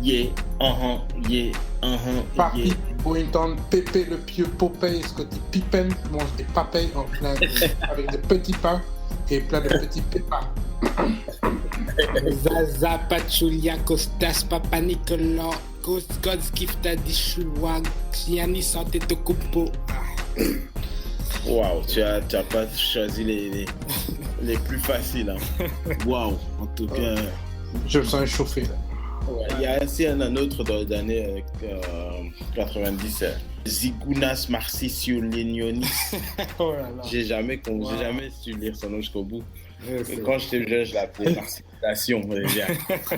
yeah, yeah, Papi, yeah. Boynton, Pépé le pieux, Popeye, Scotty Pippen mange des papayes avec des petits pains et plein de petits pépins. Zaza, Pachulia, Costas, Papa Nicolas, God's gift à Dishua, Giannis Antetokounmpo. Waouh, tu as pas choisi les plus faciles. Hein. Waouh, en tout cas. Je me sens échauffé là. Ouais, il y a aussi un autre dans les années 90. Zygounas Marcisio Lenionis. Oh là là. J'ai jamais su lire son nom jusqu'au bout. Ouais, Quand j'étais jeune, je l'appelais Marsiculation.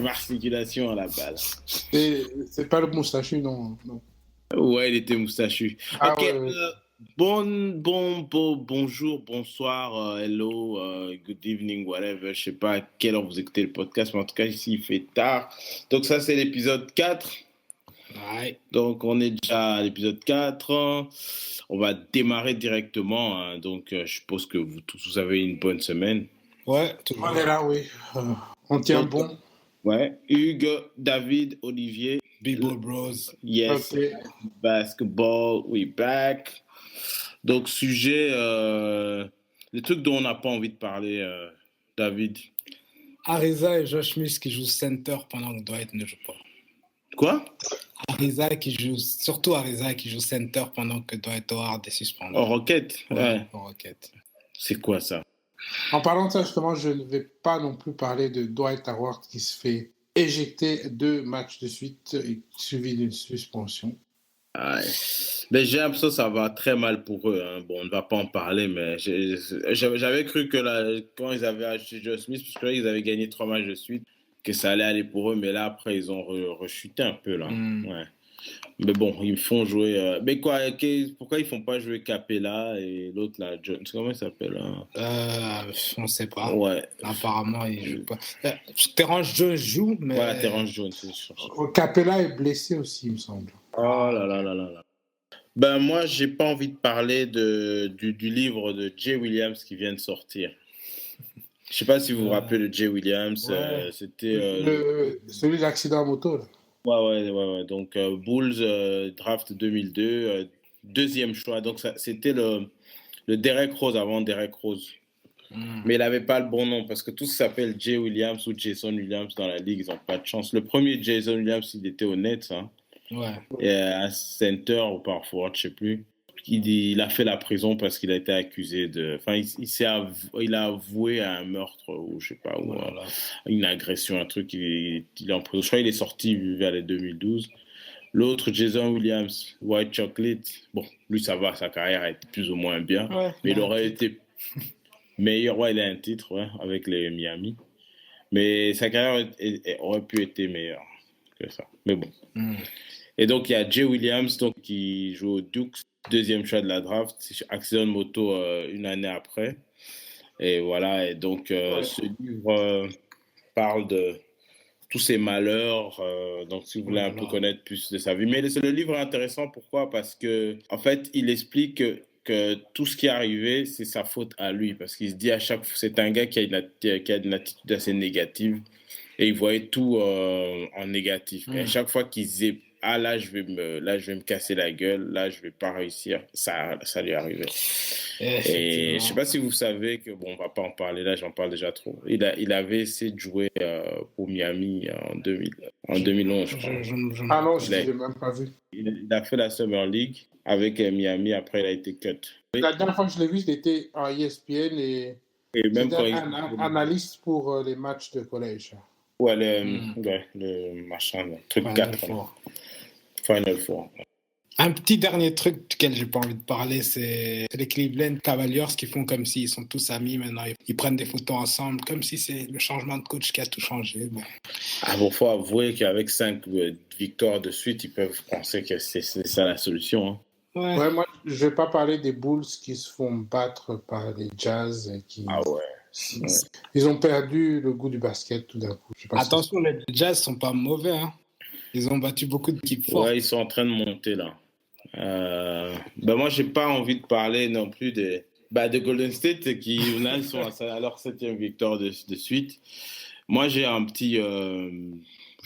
Marsiculation à la base. C'est pas le moustachu, non. Ouais, il était moustachu. Ah, Ok. ouais. Bonjour, bonsoir, hello, good evening, whatever. Je sais pas à quelle heure vous écoutez le podcast, mais en tout cas, ici, il fait tard. Donc ça, c'est l'épisode 4. Ouais. Donc, on est déjà à l'épisode 4. On va démarrer directement. Hein. Donc, je suppose que vous tous, vous avez une bonne semaine. Ouais, tout le On monde. est là, oui. On tient bon. Ouais. Hugues, David, Olivier. B-Ball Bros. Yes. Ok. Basketball, we back. Donc, sujet, les trucs dont on n'a pas envie de parler, David. Ariza et Josh Smith qui jouent center pendant que Dwight ne joue pas. Quoi? Surtout Ariza qui joue center pendant que Dwight Howard est suspendu. En Rocket? Ouais. En Rocket. C'est quoi ça? En parlant de ça, justement, je ne vais pas non plus parler de Dwight Howard qui se fait éjecter 2 matchs de suite suivi d'une suspension. Ouais. Mais j'ai l'impression que ça va très mal pour eux. Hein. Bon, on ne va pas en parler, mais j'avais cru que quand ils avaient acheté Joe Smith, parce que là, ils avaient gagné 3 matchs de suite, que ça allait aller pour eux, mais là, après, ils ont rechuté un peu. Là. Ouais. Mais bon, ils font jouer... Mais quoi, pourquoi ils ne font pas jouer Capella et l'autre, là, Jones, comment il s'appelle hein? On ne sait pas. Ouais. Apparemment, il ne joue pas. Terrence Jones joue, mais... Voilà, Terrence Jones, c'est sûr. Capella est blessé aussi, il me semble. Oh là là là là là. Ben moi, j'ai pas envie de parler du livre de Jay Williams qui vient de sortir. Je sais pas si vous vous rappelez de Jay Williams. Ouais. C'était celui de l'accident à moto. Là. Ouais. Donc Bulls draft 2002, deuxième choix. Donc c'était le Derrick Rose avant Derrick Rose. Mais il n'avait pas le bon nom parce que tous s'appellent Jay Williams ou Jason Williams dans la ligue, ils n'ont pas de chance. Le premier Jason Williams, il était au Nets. Hein. Ouais. Et un center ou par forward, je sais plus. Il a fait la prison parce qu'il a été accusé de. Enfin, il a avoué à un meurtre ou je sais pas, ou une agression, un truc. Il est en prison. Je crois qu'il est sorti vers les 2012. L'autre, Jason Williams, White Chocolate. Bon, lui, ça va, sa carrière a été plus ou moins bien. Ouais, mais il aurait été meilleur. Ouais, il a un titre avec les Miami. Mais sa carrière aurait pu être meilleure que ça. Mais bon. Et donc, il y a Jay Williams donc, qui joue au Dukes, deuxième choix de la draft, accident de moto une année après. Et voilà, et donc ce livre parle de tous ses malheurs. Donc, si vous voulez un peu connaître plus de sa vie. Mais le livre est intéressant, pourquoi? Parce que, en fait, il explique que tout ce qui est arrivé, c'est sa faute à lui. Parce qu'il se dit à chaque fois, c'est un gars qui a une attitude assez négative. Et il voyait tout en négatif. Et à chaque fois qu'il disait là je vais me casser la gueule, là je vais pas réussir, ça lui arrivait. Et je sais pas si vous savez que bon, on va pas en parler là, j'en parle déjà trop. Il avait essayé de jouer pour Miami en 2011, je crois. Ah non, je l'ai même pas vu. Il a fait la Summer League avec Miami, après il a été cut. La dernière fois que je l'ai vu, c'était en ESPN et même quand un analyste pour les matchs de collège. Ouais, le machin, le truc 4. Final Four. Un petit dernier truc duquel j'ai pas envie de parler, c'est les Cleveland Cavaliers qui font comme s'ils sont tous amis maintenant. Ils prennent des photos ensemble, comme si c'est le changement de coach qui a tout changé. Bon. Ah bon, faut avouer qu'avec 5 victoires de suite, ils peuvent penser que c'est ça la solution. Hein. Ouais, moi, je vais pas parler des Bulls qui se font battre par les Jazz et qui... Ah ouais. Ils ont perdu le goût du basket tout d'un coup. Attention, les Jazz sont pas mauvais. Hein. Ils ont battu beaucoup d'équipes fortes. Ouais, ils sont en train de monter là. Moi, j'ai pas envie de parler non plus de Golden State qui là, ils sont à leur 7e victoire de suite. Moi, j'ai un petit...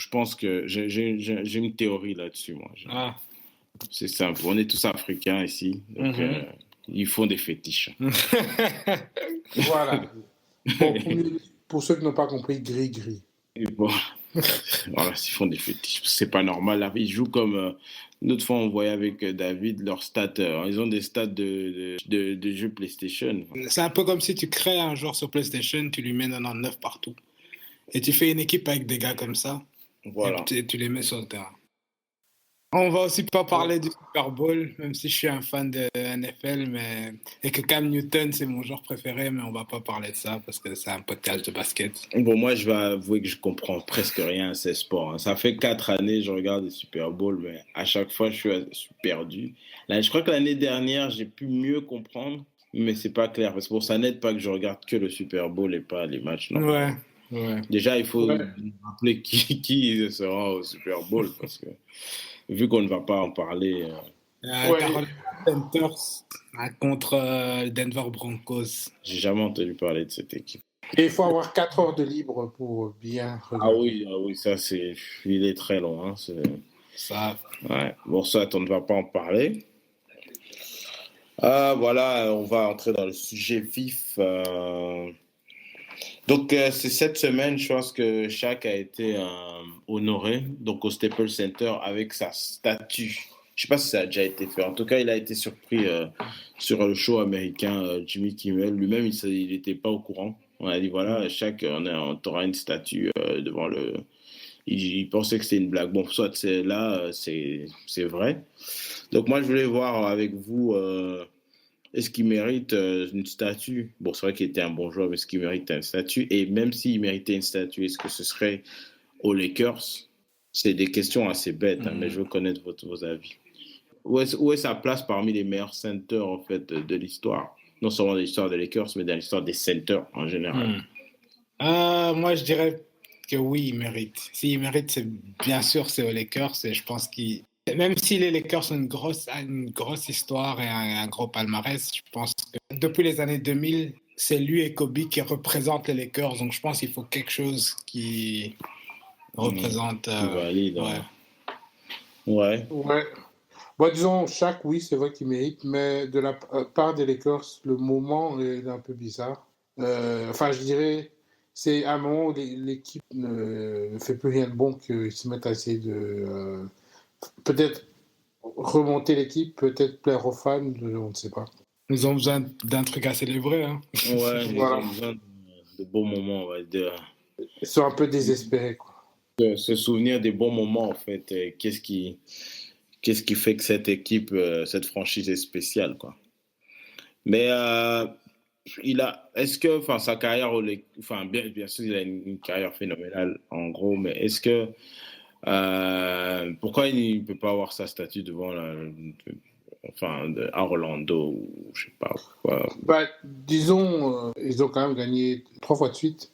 Je pense que j'ai une théorie là-dessus, moi. Ah. C'est simple. On est tous africains ici. Donc, ils font des fétiches. Voilà. Bon, pour ceux qui n'ont pas compris, gris-gris. Et bon, voilà, ils font des fétiches. C'est pas normal. Là, ils jouent comme. L'autre fois, on voyait avec David leurs stats. Ils ont des stats de jeux PlayStation. C'est un peu comme si tu crées un joueur sur PlayStation, tu lui mets 99 partout. Et tu fais une équipe avec des gars comme ça. Voilà. Et tu les mets sur le terrain. On va aussi pas parler du Super Bowl, même si je suis un fan de NFL, et que Cam Newton, c'est mon joueur préféré, mais on va pas parler de ça parce que c'est un podcast de basket. Bon, moi, je vais avouer que je comprends presque rien à ces sports. Ça fait 4 années que je regarde le Super Bowl, mais à chaque fois, je suis perdu. Là, je crois que l'année dernière, j'ai pu mieux comprendre, mais c'est pas clair. Parce que ça n'aide pas que je regarde que le Super Bowl et pas les matchs. Non. Ouais. Déjà, il faut rappeler qui sera au Super Bowl, parce que vu qu'on ne va pas en parler. Carolina Panthers contre Denver Broncos. J'ai jamais entendu parler de cette équipe. Et il faut avoir 4 heures de libre pour bien regarder. Ah oui, ça il est très long. Hein, ça. Ouais. Bon, ça, on ne va pas en parler. Voilà, on va entrer dans le sujet vif. Donc, c'est cette semaine, je pense que Shaq a été honoré donc au Staples Center avec sa statue. Je ne sais pas si ça a déjà été fait. En tout cas, il a été surpris sur le show américain Jimmy Kimmel. Lui-même, il n'était pas au courant. On a dit, voilà, Shaq, on t'aura une statue devant le... Il pensait que c'était une blague. Bon, soit c'est vrai. Donc, moi, je voulais voir avec vous... est-ce qu'il mérite une statue? Bon, c'est vrai qu'il était un bon joueur, mais est-ce qu'il mérite une statue? Et même s'il méritait une statue, est-ce que ce serait aux Lakers? C'est des questions assez bêtes, mais je veux connaître vos avis. Où est sa place parmi les meilleurs centers en fait, de l'histoire? Non seulement de l'histoire des Lakers, mais de l'histoire des centers en général. Moi, je dirais que oui, il mérite. S'il mérite, bien sûr, c'est aux Lakers. Et je pense qu'il... Même si les Lakers ont une grosse histoire et un gros palmarès, je pense que depuis les années 2000, c'est lui et Kobe qui représentent les Lakers. Donc je pense qu'il faut quelque chose qui représente... valide. Ouais. Bon, disons, Shaq, oui, c'est vrai qu'il mérite, mais de la part des Lakers, le moment est un peu bizarre. Je dirais, c'est un moment où l'équipe ne fait plus rien de bon qu'ils se mettent à essayer de... peut-être remonter l'équipe, peut-être plaire aux fans, on ne sait pas. Ils ont besoin d'un truc à célébrer. Hein. Ouais, ils ont besoin de bons moments, on va dire. Ils sont un peu désespérés, quoi. Se souvenir des bons moments, en fait. Qu'est-ce qui fait que cette équipe, cette franchise est spéciale, quoi. Mais est-ce que, sa carrière, bien sûr, il a une carrière phénoménale, en gros, mais est-ce que pourquoi il ne peut pas avoir sa statue devant à Orlando ou je sais pas quoi. Disons, ils ont quand même gagné 3 fois de suite.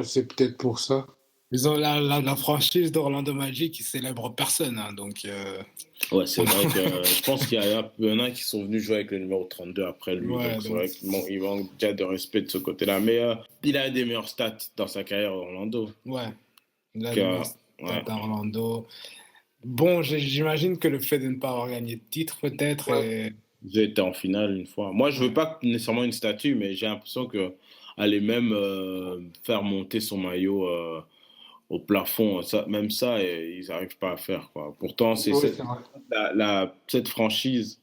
C'est peut-être pour ça. Ils ont la franchise d'Orlando Magic qui célèbre personne, hein, donc... Ouais, c'est vrai que je pense qu'il y en a qui sont venus jouer avec le numéro 32 après lui, donc c'est vrai qu'il manque déjà de respect de ce côté-là, mais il a des meilleures stats dans sa carrière à Orlando. Ouais, il a des meilleures stats à Orlando. Bon, j'imagine que le fait de ne pas avoir gagné de titre, peut-être... J'ai été en finale une fois. Moi, je veux pas nécessairement une statue, mais j'ai l'impression qu'elle allait même faire monter son maillot au plafond. Même ça, ils n'arrivent pas à faire, quoi. Pourtant, cette franchise,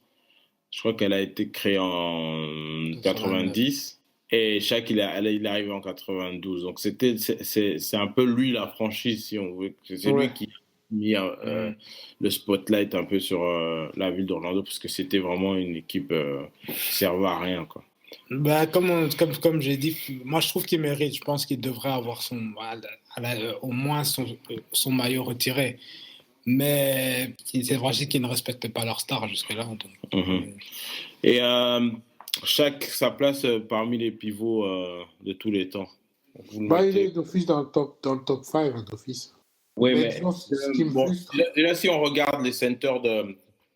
je crois qu'elle a été créée en 90 et Shaq, il est arrivé en 92. Donc, c'est un peu lui la franchise, si on veut. C'est lui qui mis le spotlight un peu sur la ville d'Orlando parce que c'était vraiment une équipe qui servait à rien, quoi. Comme j'ai dit, moi je trouve qu'il mérite. Je pense qu'il devrait avoir au moins son maillot retiré. Mais c'est vrai qu'il ne respecte pas leur star jusque-là. Et sa place parmi les pivots de tous les temps. Il est d'office dans le top 5 d'office. Oui, mais déjà, si on regarde les centers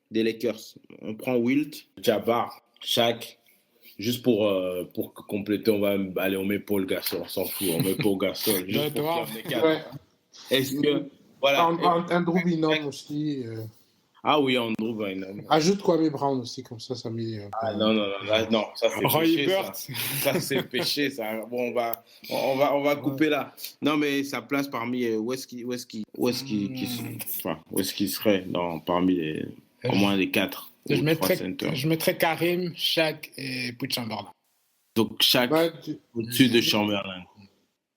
des Lakers, on prend Wilt, Jabbar, Shaq. Juste pour compléter, on met Paul Gasol, on s'en fout, on met Paul Gasol. Juste pour est-ce Voilà. Andrew Bynum aussi. Ah oui, Andrew Bynum. Ajoute Kwame Brown aussi, comme ça met. Ah non, non, ça c'est Roy péché. Hibbert. Ça c'est péché, ça. Bon, on va couper là. Non, mais sa place parmi où est-ce qu'il serait parmi au moins les 4 ou 3 centers. Je mettrais Karim, Shaq et Wilt Chamberlain. Donc Shaq au-dessus de Chamberlain.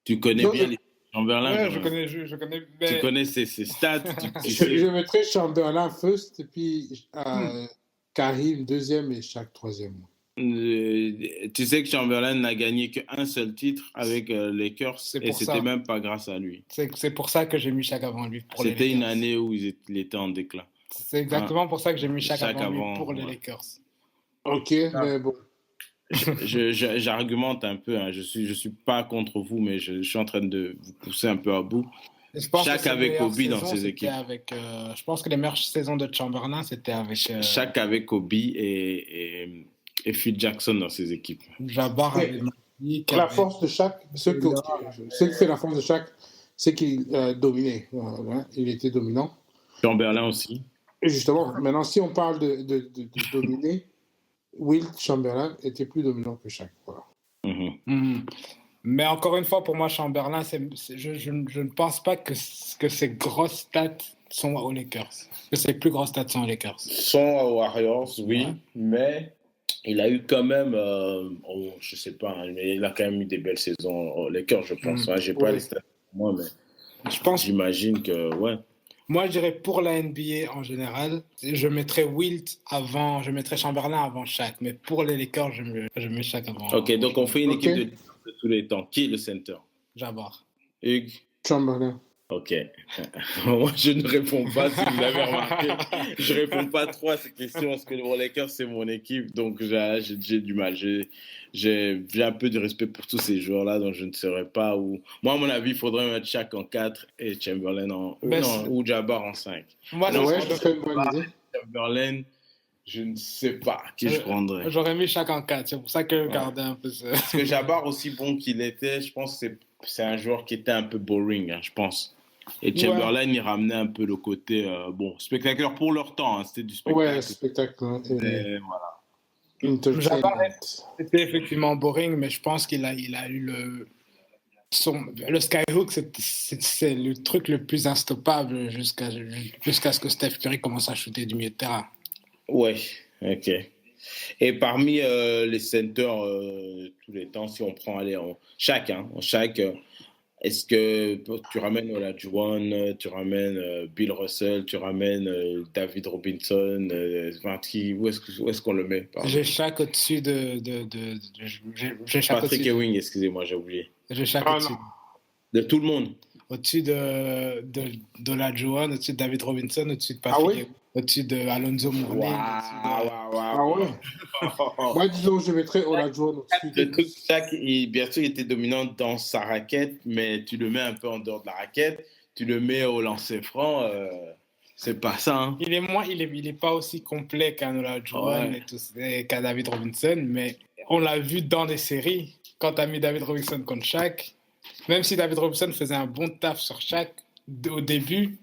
Tu connais bien les Chamberlain. Ouais, je connais. Mais... Tu connais ses stats. Je mettrais Chamberlain first, et puis Karim deuxième et Shaq troisième. Tu sais que Chamberlain n'a gagné qu'un seul titre avec les Lakers et c'était même pas grâce à lui. C'est pour ça que j'ai mis Shaq avant lui. C'était une année où il était en déclin. C'est exactement pour ça que j'ai mis Shaq avant lui pour les Lakers. Ok, mais bon. J'argumente un peu, hein. Je suis pas contre vous, mais je suis en train de vous pousser un peu à bout. Shaq avec Kobe dans ses équipes. Je pense que les meilleures saisons de Chamberlain, c'était avec... Shaq avec Kobe et Phil Jackson dans ses équipes. Jabbar avec la force de Shaq, ce qui fait la force de Shaq, c'est qu'il dominait. Il était dominant. Chamberlain aussi. Et justement, maintenant, si on parle de dominer, Wilt Chamberlain était plus dominant que Shaq. Voilà. Mais encore une fois, pour moi, Chamberlain, je ne pense pas que ses grosses stats sont aux Lakers. Que ses plus grosses stats sont aux Lakers. Sont aux Warriors, oui, mais il a eu quand même, je sais pas, mais il a quand même eu des belles saisons aux Lakers, je pense. J'ai pas les stats pour moi, mais j'imagine que, ouais. Moi, je dirais pour la NBA en général, je mettrais Chamberlain avant Shaq, mais pour les Lakers, je mets Shaq avant. Ok, donc on fait une équipe de tous les temps. Qui est le center? Jabbar. Hugues? Chamberlain. Ok. Moi, je ne réponds pas, si vous l'avez remarqué. Je ne réponds pas trop à ces questions parce que les Lakers, c'est mon équipe. Donc, j'ai du mal. J'ai un peu de respect pour tous ces joueurs-là, donc je ne saurais pas où. Moi, à mon avis, il faudrait mettre Shaq en 4 et Chamberlain ou Jabbar en 5. Moi, je serais une bonne idée. Chamberlain, je ne sais pas qui je prendrais. J'aurais mis Shaq en 4. C'est pour ça que je gardais un peu ça. Parce que Jabbar, aussi bon qu'il était, je pense que c'est un joueur qui était un peu boring, je pense. Et Chamberlain, il ramenait un peu le côté spectaculaire pour leur temps. C'était du spectacle. Ouais, spectacle. Et voilà. Jabbar, c'était effectivement boring, mais je pense qu'il a eu le skyhook, c'est le truc le plus instoppable jusqu'à ce que Steph Curry commence à shooter du milieu de terrain. Ouais, ok. Et parmi les centers tous les temps, si on prend Shaq, est-ce que tu ramènes Olajuwon, tu ramènes Bill Russell, tu ramènes David Robinson, où est-ce qu'on le met? J'ai Shaq au-dessus de Patrick Ewing, excusez-moi, j'ai oublié. J'ai Shaq au-dessus. De tout le monde? Au-dessus d'Olajuwon, au-dessus de David Robinson, au-dessus de Patrick Ewing. Au-dessus de Alonzo Mourning. Moi, disons, je mettrais Olajuwon au-dessus. Shaq, bien sûr, il était dominant dans sa raquette, mais tu le mets un peu en dehors de la raquette, tu le mets au lancer franc, c'est pas ça. Hein. Il est pas aussi complet qu'un Olajuwon et qu'un David Robinson, mais on l'a vu dans des séries. Quand tu as mis David Robinson contre Shaq, même si David Robinson faisait un bon taf sur Shaq au début,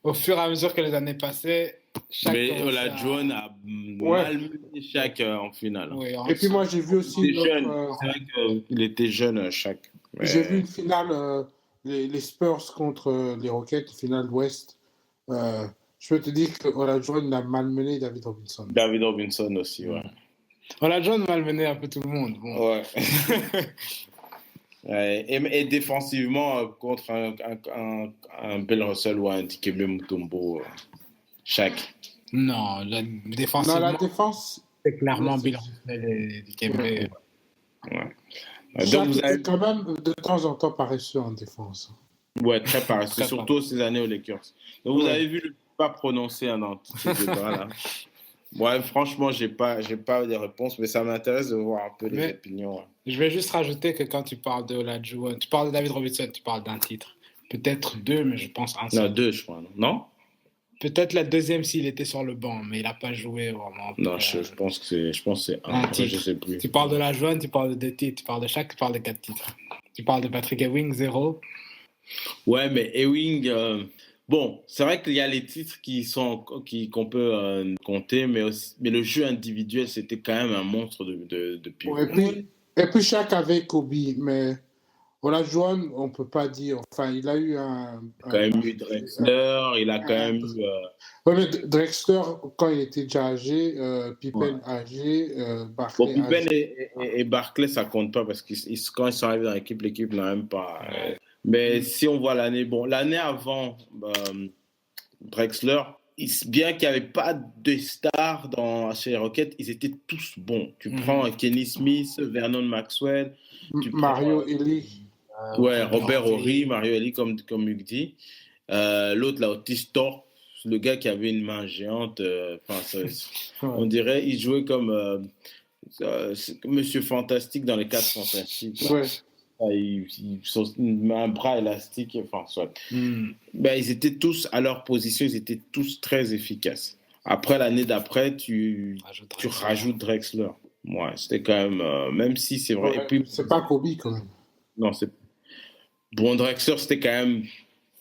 au fur et à mesure que les années passaient, mais Olajuwon a mal mené Shaq en finale. Oui, et puis moi, j'ai vu aussi... Il était jeune, Shaq. Mais... J'ai vu une finale, les Spurs contre les Rockets, finale d'Ouest. Je peux te dire que Olajuwon a malmené David Robinson. David Robinson aussi, ouais. Olajuwon a malmené un peu tout le monde. Bon. Ouais. Ouais, et défensivement, contre un Bill Russell ou un Dikembe Mutombo, Shaq. Non, défensivement, la défense, c'est clairement Bill Russell et Dikembe. Ouais. Shaq était quand même de temps en temps paresseux en défense. Ouais, très paresseux, surtout ces années aux Lakers. Donc vous avez vu le pas prononcé dans tous ces débats-là. Ouais, franchement, j'ai pas de réponse, mais ça m'intéresse de voir un peu les opinions. Ouais. Je vais juste rajouter que quand tu parles de Olajuwon, tu parles de David Robinson, tu parles d'un titre. Peut-être 2, mais je pense un seul. Non, 2, je crois. Non? Peut-être la deuxième s'il était sur le banc, mais il n'a pas joué vraiment. Non, je pense que c'est un titre. Je sais plus. Tu parles de Olajuwon, tu parles de 2 titres. Tu parles de Shaq, tu parles de 4 titres. Tu parles de Patrick Ewing, 0. Ouais, mais Ewing... Bon, c'est vrai qu'il y a les titres qu'on peut compter, mais le jeu individuel, c'était quand même un monstre de pivot. Ouais, et puis chaque avait Kobe, mais Olajuwon, on ne peut pas dire. Enfin, il a eu Quand même eu Drexler, il a quand même eu. Ouais, mais Drexler, quand il était déjà âgé, Pippen âgé, Barkley Bon, Pippen âgé. et Barkley, ça compte pas parce que quand ils sont arrivés dans l'équipe n'a même pas. Mais si on voit l'année avant Drexler, bien qu'il n'y avait pas de stars chez les Rockets, ils étaient tous bons. Tu prends Kenny Smith, Vernon Maxwell, Mario Elie. Ouais, Robert Horry, Mario Elie, comme Hugues dit. L'autre, là, Otis Thorpe, le gars qui avait une main géante. On dirait il jouait comme Monsieur Fantastique dans les 4 Fantastiques. Ouais. Un bras élastique, enfin, soit. Ben, ils étaient tous à leur position, ils étaient tous très efficaces. Après, l'année d'après, tu rajoutes Drexler. Ouais, c'était quand même si c'est vrai. Ouais, et puis, c'est pas Kobe quand même. Non, c'est. Bon, Drexler, c'était quand même.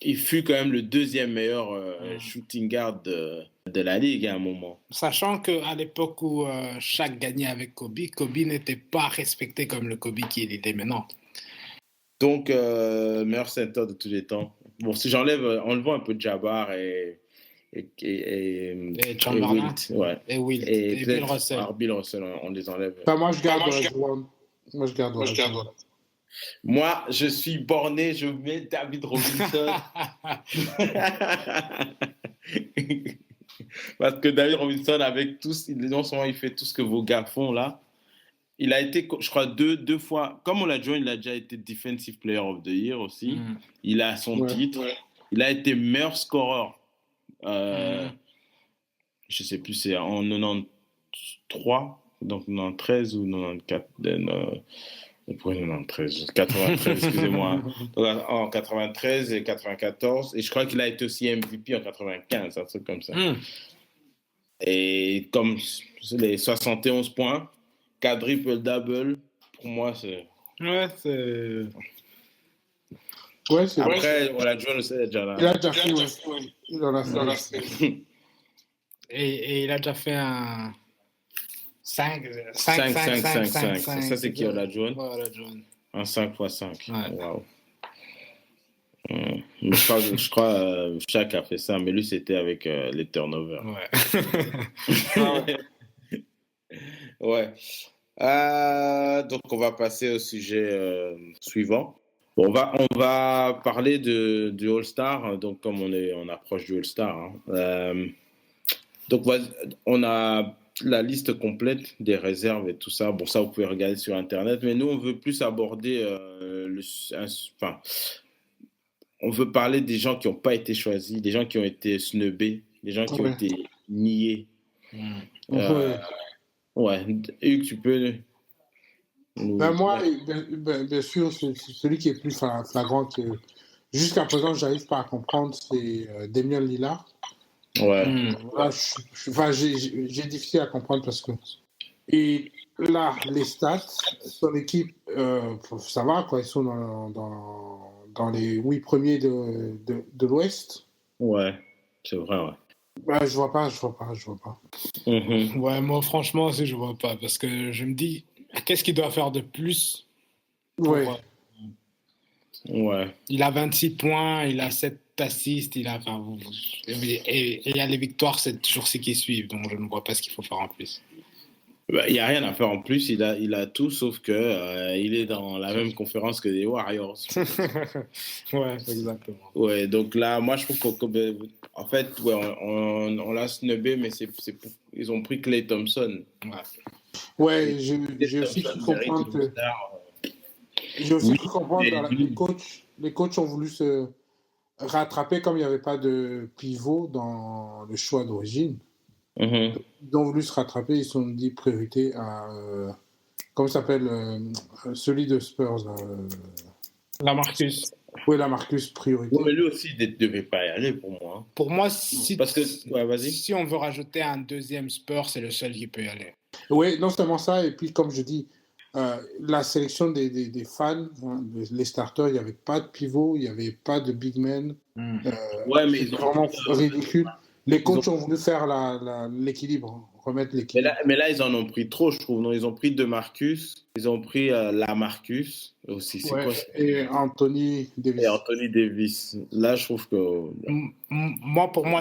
Il fut quand même le deuxième meilleur shooting guard de la ligue à un moment. Sachant qu'à l'époque où Shaq gagnait avec Kobe n'était pas respecté comme le Kobe qu'il était maintenant. Donc, meilleur center de tous les temps. Bon, si enlevant un peu de Jabbar et Chamberlain. Ouais. Et Wilt. Et Bill Russell. Alors, Bill Russell, on les enlève. Enfin, moi, je garde Olajuwon. Moi, je suis borné, je mets David Robinson. Parce que David Robinson, avec tous, non seulement il fait tout ce que vos gars font là, il a été, je crois, deux fois, comme on l'a dit, il a déjà été Defensive Player of the Year aussi. Il a son titre. Ouais. Il a été meilleur scoreur. Je sais plus, c'est en 93, donc 93 ou 94. Pourquoi 93, excusez-moi. Donc, en 93 et 94. Et je crois qu'il a été aussi MVP en 95, un truc comme ça. Et comme les 71 points, quadruple-double, pour moi, c'est... Ouais, c'est... Ouais, c'est après, on l'a déjà là. Il a déjà fait, Et il a déjà fait un... 5. Ça, c'est qui, Olajuwon? Ouais, Olajuwon. Un 5x5. Ouais. Waouh. Je crois Shaq a fait ça, mais lui, c'était avec les turnovers. Ouais. Ouais. Donc, on va passer au sujet suivant. Bon, on va parler du All-Star. Donc, comme on approche du All-Star. Donc, on a la liste complète des réserves et tout ça. Bon, ça, vous pouvez regarder sur Internet. Mais nous, on veut plus aborder on veut parler des gens qui n'ont pas été choisis, des gens qui ont été snobés, des gens qui ont été niés. Ouais. Hugues, tu peux... moi, bien sûr, c'est celui qui est plus flagrant que... Jusqu'à présent, je n'arrive pas à comprendre, c'est Damian Lillard. Ouais. Là, j'ai difficile à comprendre parce que... Et là, les stats, son équipe, ça va, quoi. Ils sont dans les 8 premiers de l'Ouest. Ouais, c'est vrai, ouais. Bah, je vois pas. Ouais, moi, franchement, aussi, je vois pas. Parce que je me dis, qu'est-ce qu'il doit faire de plus Ouais. Il a 26 points, il a 7 assists, et il y a les victoires cette jour-ci qui suivent. Donc, je ne vois pas ce qu'il faut faire en plus. Il n'y a rien à faire en plus, il a tout, sauf que il est dans la même conférence que les Warriors. Ouais, exactement. Ouais, donc là, moi, je trouve qu'en fait, on l'a snobé, mais ils ont pris Klay Thompson. Ouais, j'ai aussi cru comprendre que... J'ai aussi cru comprendre que les coachs ont voulu se rattraper comme il n'y avait pas de pivot dans le choix d'origine. Ils ont voulu se rattraper, ils se sont dit priorité à comment s'appelle celui de Spurs Lamarcus. Oui, Lamarcus, priorité. Ouais, mais lui aussi il ne devait pas y aller pour moi. Pour moi, parce que vas-y. Si on veut rajouter un deuxième Spurs, c'est le seul qui peut y aller. Oui, non seulement ça, et puis comme je dis, la sélection des fans, hein, les starters, il n'y avait pas de pivot, il n'y avait pas de big man. Ouais, mais C'était vraiment ridicule. Les coachs ont voulu faire l'équilibre, hein, remettre l'équilibre. Mais là, ils en ont pris trop, je trouve. Non, ils ont pris DeMarcus, ils ont pris Lamarcus aussi. C'est Ouais, quoi et Anthony Davis. Et Anthony Davis. Là, je trouve que Moi, pour moi,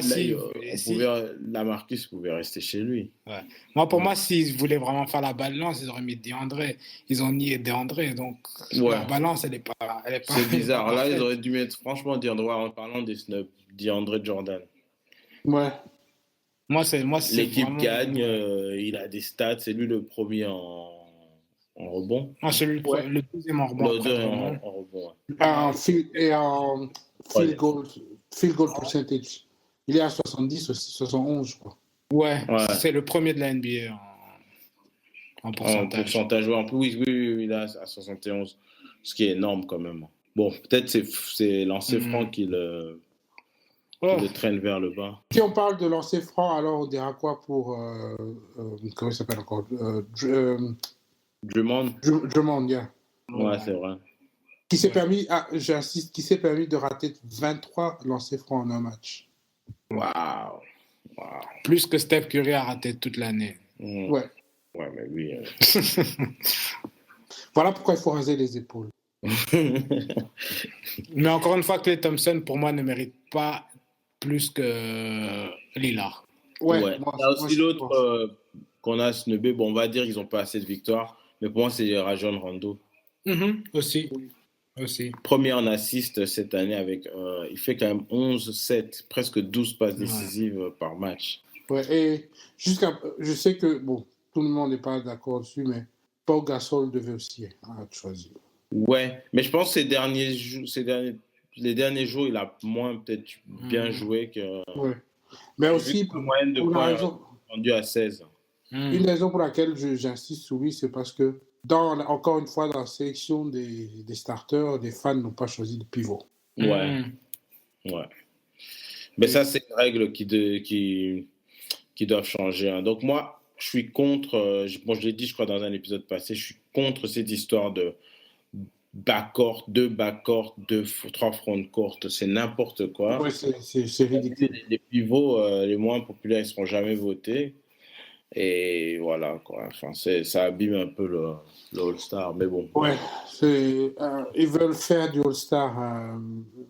Lamarcus pouvait rester chez lui. Ouais. Moi, pour moi, s'ils voulaient vraiment faire la balance, ils auraient mis DeAndre. Ils ont nié DeAndre, donc la balance, elle est pas. C'est bizarre. Là, ils auraient dû mettre, franchement, DeAndre en parlant des snubs, DeAndre Jordan. Ouais. Moi, c'est l'équipe vraiment... gagne, il a des stats, c'est lui le premier en rebond. Ah, c'est lui le deuxième en rebond. En rebond. Et en field goal percentage. Il est à 70 aussi, 71, je crois. Ouais, c'est le premier de la NBA en pourcentage. En pourcentage, en plus, oui, il est à 71, ce qui est énorme quand même. Bon, peut-être c'est lancer franc qui le traîne vers le bas. Si on parle de lancer franc, alors on dira quoi pour comment il s'appelle encore Drummond. Drummond, yeah. Ouais, c'est vrai. Qui s'est permis, j'insiste, qui s'est permis de rater 23 lancers francs en un match. Waouh. Plus que Steph Curry a raté toute l'année. Ouais, mais oui. Voilà pourquoi il faut raser les épaules. Mais encore une fois, Klay Thompson, pour moi, ne mérite pas plus que Lillard. Ouais. Il y a aussi l'autre qu'on a snubé. Bon, on va dire qu'ils n'ont pas assez de victoires. Mais pour moi, c'est Rajon Rondo. Aussi. Premier en assist cette année avec. Il fait quand même 11-7, presque 12 passes décisives par match. Ouais, et je sais que tout le monde n'est pas d'accord dessus, mais Pau Gasol devait aussi être choisi. Ouais, mais je pense que les derniers jours, il a moins peut-être bien joué que. Ouais. Mais aussi, pour moyenne de points rendu à 16. Une raison pour laquelle j'insiste sur lui, c'est parce que, encore une fois, dans la sélection des starters, des fans n'ont pas choisi de pivot. Ouais. Mais ça, c'est une règle qui doivent changer. Hein. Donc, moi, je suis contre, je l'ai dit, je crois, dans un épisode passé, je suis contre cette histoire de backcourt, 3 frontcourt, c'est n'importe quoi. Ouais, c'est ridicule. Les pivots les moins populaires, ils ne seront jamais votés. Et voilà, quoi. Enfin, ça abîme un peu le All-Star, mais bon. Ouais, ils veulent faire du All-Star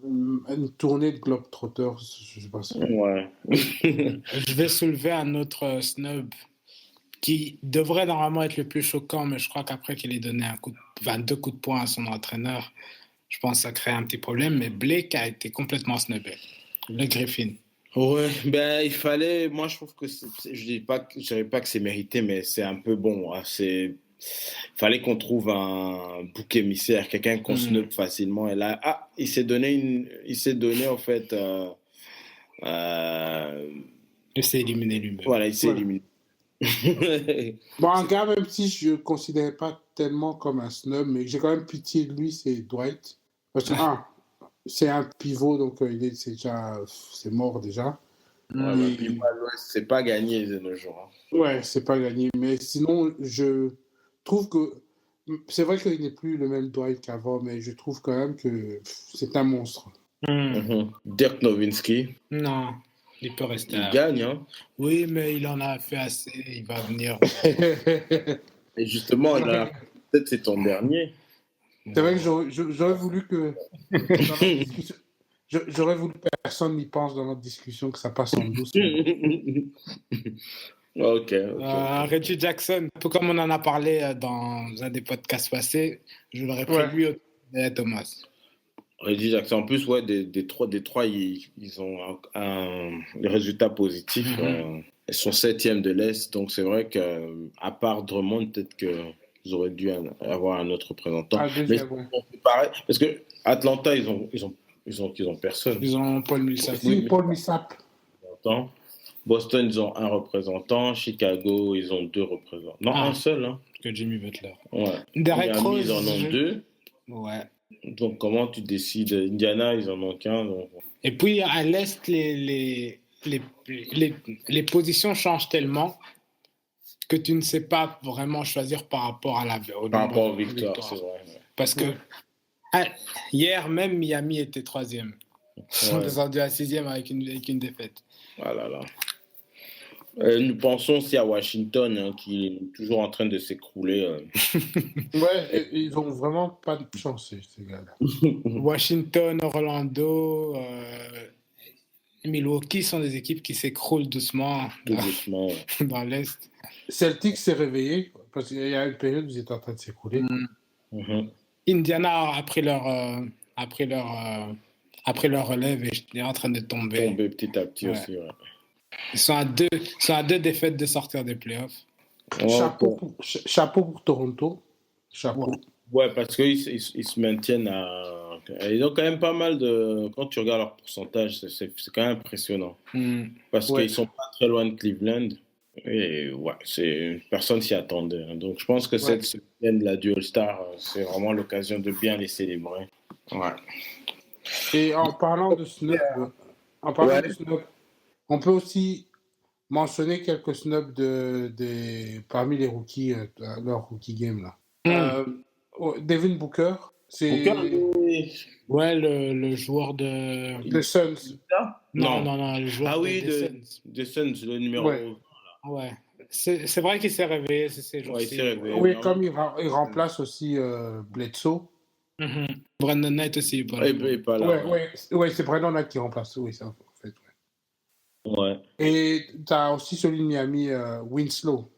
une tournée de Globetrotters, je sais pas si. Ouais. Je vais soulever un autre snub qui devrait normalement être le plus choquant, mais je crois qu'après qu'il ait donné 2 coups de poing à son entraîneur, je pense que ça crée un petit problème, mais Blake a été complètement snubé. Le Griffin. Ouais, il fallait. Moi, je trouve que je dirais pas que c'est mérité, mais c'est un peu bon. Hein, il fallait qu'on trouve un bouc émissaire, quelqu'un qu'on snub facilement. Et là, il s'est donné en fait. Il s'est éliminé lui-même. Voilà, il s'est éliminé. Un gars, même si je ne le considérais pas tellement comme un snub, mais j'ai quand même pitié de lui, c'est Dwight. Parce que, c'est un pivot, donc c'est mort déjà. Ouais, puis c'est pas gagné de nos jours. Hein. Ouais, c'est pas gagné. Mais sinon, je trouve que c'est vrai qu'il n'est plus le même Dwight qu'avant, mais je trouve quand même que c'est un monstre. Dirk Nowitzki. Non, il peut rester. Il gagne, hein. Oui, mais il en a fait assez. Il va venir. Et justement, peut-être c'est ton dernier. C'est vrai que j'aurais voulu que j'aurais voulu que personne n'y pense dans notre discussion, que ça passe en douce. Ok. Reggie Jackson, un peu comme on en a parlé dans un des podcasts passés, je l'aurais pris lui au Thomas. Reggie Jackson, en plus, des trois, ils ont un résultat positif. Ils sont 7e de l'Est, donc c'est vrai qu'à part Drummond, peut-être qu'ils auraient dû avoir un autre représentant. Mais pareil, parce que Atlanta, ils ont personne. Ils ont Paul Millsap. Paul Millsap. Boston, ils ont un représentant. Chicago, ils ont 2 représentants. Non, un seul. Hein. Que Jimmy Butler. Ouais. Derrick Rose, ils en ont 2. Ouais. Donc, comment tu décides? Indiana, ils en ont qu'un. Donc... Et puis, à l'Est, les positions changent tellement que tu ne sais pas vraiment choisir par rapport à au Par nombre rapport aux de victoires, victoires. c'est vrai. Ouais. Parce que hier, même Miami était 3e. Ils sont descendus à 6e avec une défaite. Ah là là. Nous pensons aussi à Washington, hein, qui est toujours en train de s'écrouler. Ouais, ils ont vraiment pas de chance, ces gars-là. Washington, Orlando, Milwaukee sont des équipes qui s'écroulent doucement Tout doucement. dans l'Est. Celtics s'est réveillé, parce qu'il y a une période où ils étaient en train de s'écrouler. Indiana a pris leur relève et est en train de tomber. Tomber petit à petit aussi, ouais. Ils sont à deux défaites de sortir des playoffs. Chapeau pour Toronto. Chapeau. Ouais, parce qu'ils se maintiennent à... Ils ont quand même pas mal de... Quand tu regardes leur pourcentage, c'est quand même impressionnant. Parce qu'ils sont pas très loin de Cleveland. Et ouais, personne s'y attendait. Hein. Donc je pense que cette semaine, la du All-Star, c'est vraiment l'occasion de bien les célébrer. Ouais. Et en parlant de snub, on peut aussi mentionner quelques snubs parmi les rookies, leur rookie game là. Devin Booker, c'est ouais, le joueur de Suns. Non, le joueur des Suns, le numéro. Ouais. C'est vrai qu'il s'est réveillé ces jours-ci. Il s'est réveillé. Oui, comme il remplace aussi Bledsoe. Brandon Knight aussi. Il pas là. Ouais, c'est Brandon Knight qui remplace. Oui, ça en fait. Ouais. Et tu as aussi celui de Miami, Winslow.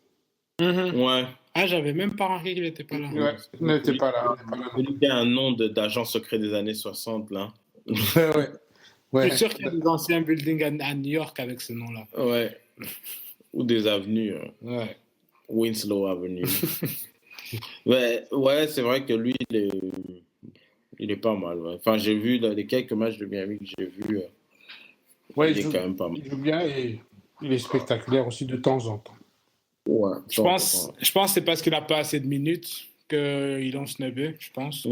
Ouais. Ah, j'avais même pas remarqué qu'il n'était pas là. Ouais, il n'était pas là. Il y a un nom d'agent secret des années 60, là. Ouais. Je suis sûr qu'il y a des anciens buildings à New York avec ce nom-là. Ouais. Ou des avenues. Ouais. Winslow Avenue. ouais, c'est vrai que lui, il est pas mal. Ouais. Enfin, j'ai vu les quelques matchs de Miami que j'ai vus. Il est quand même pas mal. Il joue bien et il est spectaculaire aussi de temps en temps. Ouais, je pense que c'est parce qu'il n'a pas assez de minutes qu'ils l'ont snubé, je pense.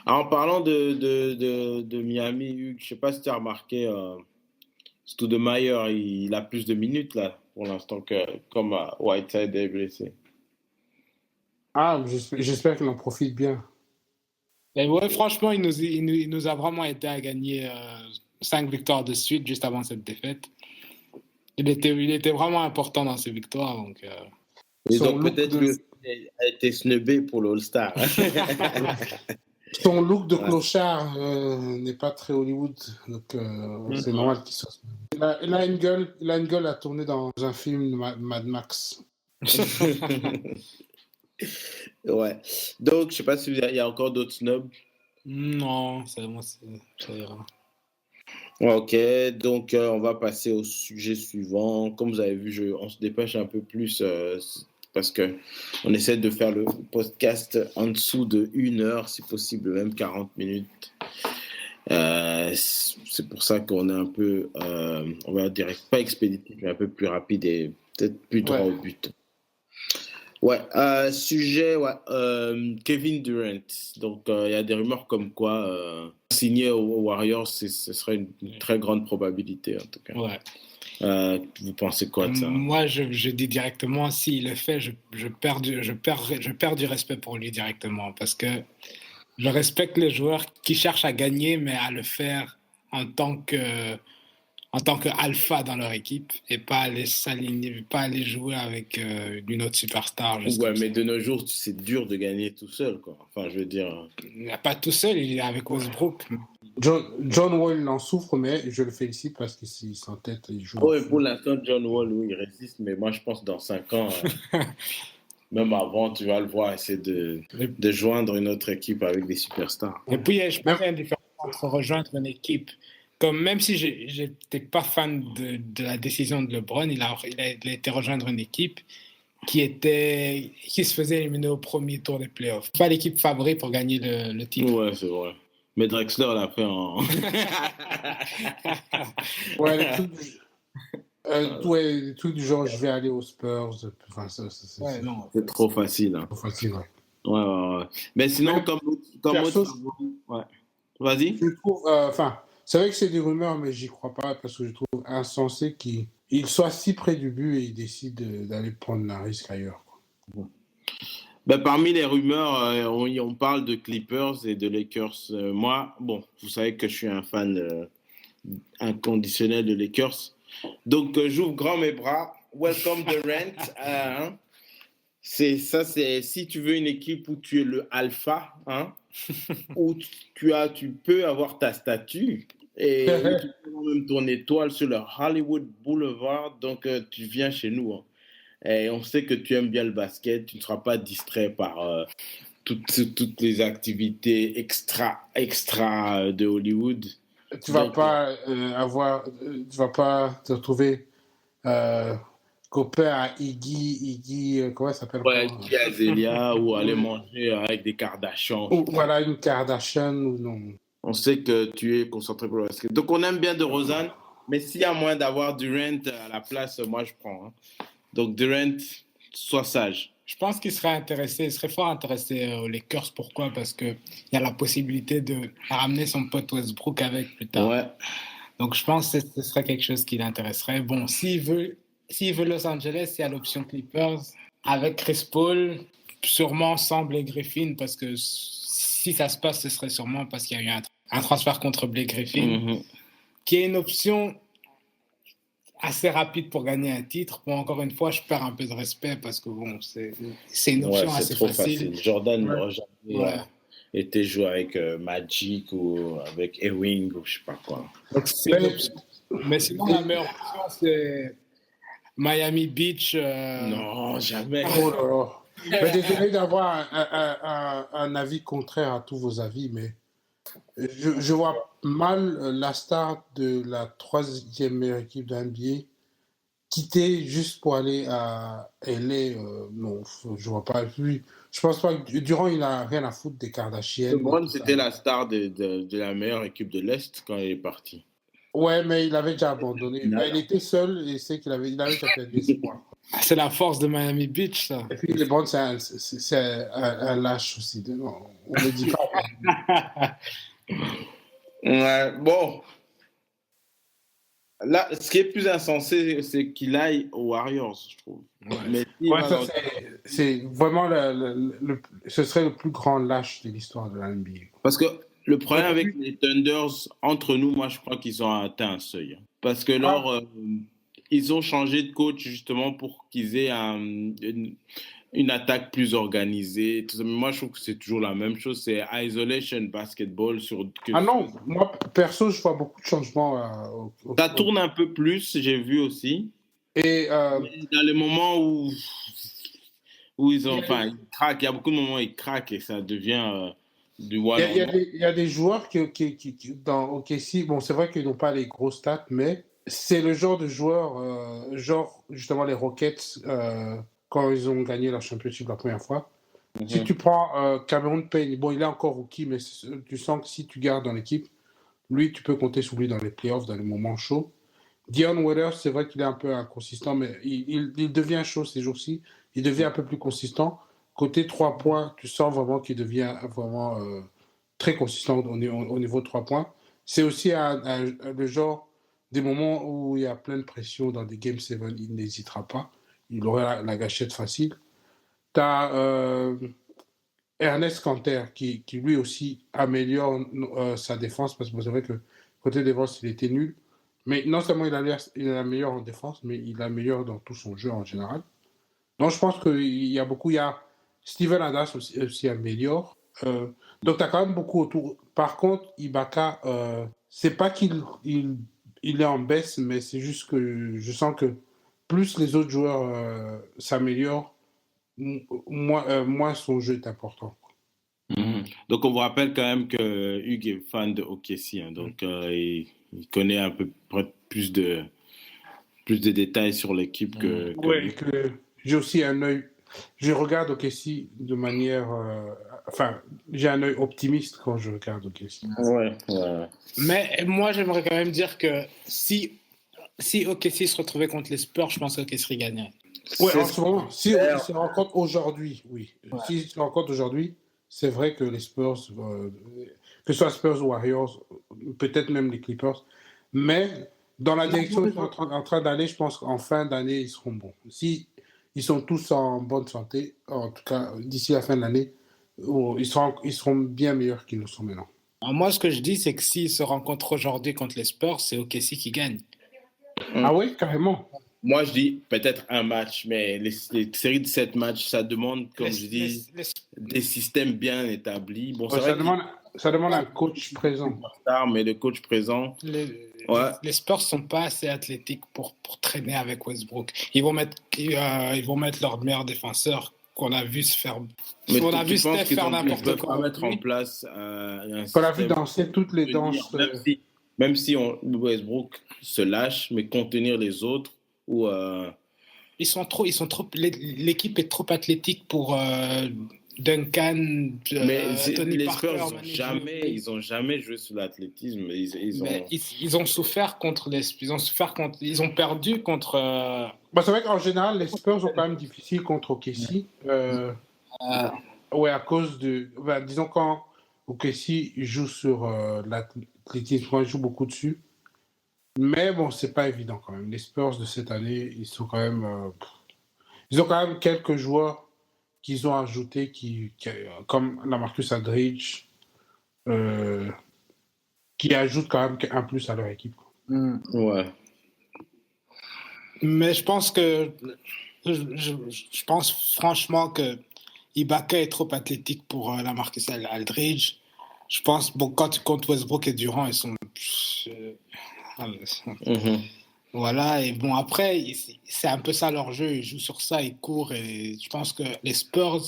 Alors, en parlant de Miami, Hugues, je ne sais pas si tu as remarqué, Stoudemire, il a plus de minutes là, pour l'instant, comme Whiteside est blessé. Ah, j'espère qu'il en profite bien. Et ouais, franchement, il nous a vraiment aidé à gagner 5 victoires de suite juste avant cette défaite. Il était vraiment important dans ces victoires. Donc, et donc peut-être qu'il a été snubé pour l'All-Star. Son look de clochard n'est pas très Hollywood, donc c'est normal qu'il soit. Il a une gueule à tourner dans un film de Mad Max. Ouais. Donc, je sais pas s'il y a encore d'autres snubs. Non, ça ira. Ok, donc on va passer au sujet suivant. Comme vous avez vu, on se dépêche un peu plus parce qu'on essaie de faire le podcast en dessous de 1 heure, si possible, même 40 minutes. C'est pour ça qu'on est un peu, on va dire, pas expéditif, mais un peu plus rapide et peut-être plus droit au but. Ouais, sujet, Kevin Durant. Donc, il y a des rumeurs comme quoi signer aux Warriors, ce serait une très grande probabilité, en tout cas. Ouais. Vous pensez quoi de ça? Moi, je dis directement, s'il le fait, je perds du respect pour lui directement, parce que je respecte les joueurs qui cherchent à gagner, mais à le faire en tant qu'alpha dans leur équipe et pas aller s'aligner, pas aller jouer avec une autre superstar. Ouais, mais de nos jours, c'est dur de gagner tout seul, quoi. Enfin, je veux dire... Il n'est pas tout seul, il est avec Westbrook. John Wall en souffre, mais je le félicite parce qu'il s'entête, il joue. Oui, pour l'instant, John Wall, oui, il résiste, mais moi, je pense que dans 5 ans, même avant, tu vas le voir essayer de joindre une autre équipe avec des superstars. Et puis, je pense qu'il y a une différence entre rejoindre une équipe. Comme même si je n'étais pas fan de la décision de LeBron, il a été rejoindre une équipe qui se faisait éliminer au premier tour des playoffs. Pas l'équipe favorite pour gagner le titre. Ouais, c'est vrai. Mais Drexler l'a fait en... les trucs du genre, je vais aller aux Spurs. Enfin, c'est trop facile. Hein. Trop facile, ouais. Ouais. Mais sinon, comme perso, ouais. Vas-y. Je trouve, c'est vrai que c'est des rumeurs, mais j'y crois pas parce que je trouve insensé qu'il il soit si près du but et il décide d'aller prendre un risque ailleurs. Ben, parmi les rumeurs, on parle de Clippers et de Lakers. Moi, bon, vous savez que je suis un fan inconditionnel de Lakers. Donc, j'ouvre grand mes bras. Welcome Durant. Hein. C'est si tu veux une équipe où tu es le alpha, hein, où tu peux avoir ta statue et où tu peux même ton étoile sur le Hollywood Boulevard. Donc, tu viens chez nous. Hein. Et on sait que tu aimes bien le basket. Tu ne seras pas distrait par toutes les activités extra de Hollywood. Tu vas pas tu vas pas te retrouver copain à Iggy, comment ça s'appelle? Ouais, Iggy Azalea ou aller manger avec des Kardashians. Ou voilà, une Kardashian ou non. On sait que tu es concentré pour le basket. Donc, on aime bien DeRozan, mais s'il y a moyen d'avoir Durant à la place, moi, je prends. Hein. Donc, Durant, sois sage. Je pense qu'il serait fort intéressé aux Lakers. Pourquoi? Parce qu'il y a la possibilité de ramener son pote Westbrook avec plus tard. Ouais. Donc, je pense que ce serait quelque chose qui l'intéresserait. Bon, s'il veut Los Angeles, il y a l'option Clippers avec Chris Paul, sûrement sans Blake Griffin, parce que si ça se passe, ce serait sûrement parce qu'il y a eu un transfert contre Blake Griffin, qui est une option assez rapide pour gagner un titre. Bon, encore une fois, je perds un peu de respect parce que bon, c'est une option assez facile. Jordan n'aurait jamais été joué avec Magic ou avec Ewing ou je sais pas quoi. Donc, mais sinon, la meilleure option, c'est Miami Beach. Non, jamais. Oh là là. Mais désolé d'avoir un avis contraire à tous vos avis, mais je vois mal la star de la troisième meilleure équipe de NBA quitter juste pour aller à LA. Non, je vois pas. Lui, je pense pas que Durant, il a rien à foutre des Kardashians. LeBron, c'était la star de la meilleure équipe de l'Est quand il est parti. Ouais, mais il avait déjà abandonné. Il était seul et c'est qu'il avait déjà perdu espoir. C'est la force de Miami Beach, ça. Et puis LeBron, c'est un lâche aussi. Non, on ne le dit pas. Ouais, bon. Là, ce qui est plus insensé, c'est qu'il aille aux Warriors, je trouve. Ouais. Mais c'est vraiment ce serait le plus grand lâche de l'histoire de la NBA. Parce que le problème avec les Thunders, entre nous, moi, je crois qu'ils ont atteint un seuil. Parce que ils ont changé de coach justement pour qu'ils aient une attaque plus organisée. Moi, je trouve que c'est toujours la même chose. C'est isolation basketball. Non, moi, perso, je vois beaucoup de changements. Ça tourne un peu plus, j'ai vu aussi. Et dans les moments où ils craquent, il y a beaucoup de moments où ils craquent et ça devient du one. Il y a des joueurs qui dans OKC, bon, c'est vrai qu'ils n'ont pas les gros stats, mais c'est le genre de joueur, genre justement les Rockets, quand ils ont gagné leur championship la première fois. Si tu prends Cameron Payne, bon, il est encore rookie, mais tu sens que si tu gardes dans l'équipe, lui, tu peux compter sur lui dans les playoffs, dans les moments chauds. Dion Waiters, c'est vrai qu'il est un peu inconsistant, mais il devient chaud ces jours-ci. Il devient un peu plus consistant. Côté 3 points, tu sens vraiment qu'il devient vraiment très consistant au niveau de 3 points. C'est aussi le genre des moments où il y a plein de pression dans des Game 7, il n'hésitera pas. Il aurait la gâchette facile. Tu as Ernest Canter qui lui aussi améliore sa défense, parce que c'est vrai que côté défense, il était nul. Mais non seulement il est la meilleure en défense, mais il améliore dans tout son jeu en général. Donc je pense qu'il y a beaucoup. Il y a Steven Adams aussi améliore. Donc tu as quand même beaucoup autour. Par contre, Ibaka, c'est pas qu'il est en baisse, mais c'est juste que je sens que plus les autres joueurs s'améliorent, moins son jeu est important. Donc on vous rappelle quand même que Hugues est fan de OKC, hein, donc il connaît un peu plus de détails sur l'équipe que oui, j'ai aussi un œil. Je regarde OKC de manière. J'ai un œil optimiste quand je regarde OKC. Ouais. Mais moi, j'aimerais quand même dire que si OKC se retrouvait contre les Spurs, je pense que OKC gagnerait. Oui, en ce moment, si on se rencontre aujourd'hui, oui. Ouais. Si on se rencontre aujourd'hui, c'est vrai que les Spurs, que ce soit Spurs ou Warriors, peut-être même les Clippers, mais Dans la direction où ils sont en train d'aller, je pense qu'en fin d'année, ils seront bons. Si ils sont tous en bonne santé, en tout cas d'ici la fin de l'année, ils seront bien meilleurs qu'ils ne sont maintenant. Alors, moi, ce que je dis, c'est que s'ils se rencontrent aujourd'hui contre les Spurs, c'est OKC qui gagne. Ah oui, carrément. Moi, je dis peut-être un match, mais les séries de 7 matchs, ça demande, comme je dis, des systèmes bien établis. Bon, ça demande un coach présent. Mais le coach présent... Les Spurs sont pas assez athlétiques pour traîner avec Westbrook. Ils vont mettre leur meilleur défenseur qu'on a vu se faire. Mais on a vu Steph faire n'importe quoi. Ils peuvent pas mettre en place un système. On a vu danser toutes les danses. Même si Westbrook se lâche, mais contenir les autres ou. Ils sont trop. L'équipe est trop athlétique pour. Duncan, Tony les Parker, Spurs, ils ont jamais joué sur l'athlétisme. Ils ont souffert contre les. Ils ont perdu contre. C'est vrai qu'en général, les Spurs ont quand même difficile contre OKC. À cause de. Disons quand OKC joue sur l'athlétisme, quand ils jouent beaucoup dessus. Mais bon, c'est pas évident quand même. Les Spurs de cette année, ils sont quand même. Ils ont quand même quelques joueurs qu'ils ont ajouté, comme Lamarcus Aldridge, qui ajoutent quand même un plus à leur équipe. Ouais. Mais je pense franchement que Ibaka est trop athlétique pour Lamarcus Aldridge. Je pense, quand tu comptes Westbrook et Durant, ils sont... Voilà, et bon, après, c'est un peu ça leur jeu. Ils jouent sur ça, ils courent, et je pense que les Spurs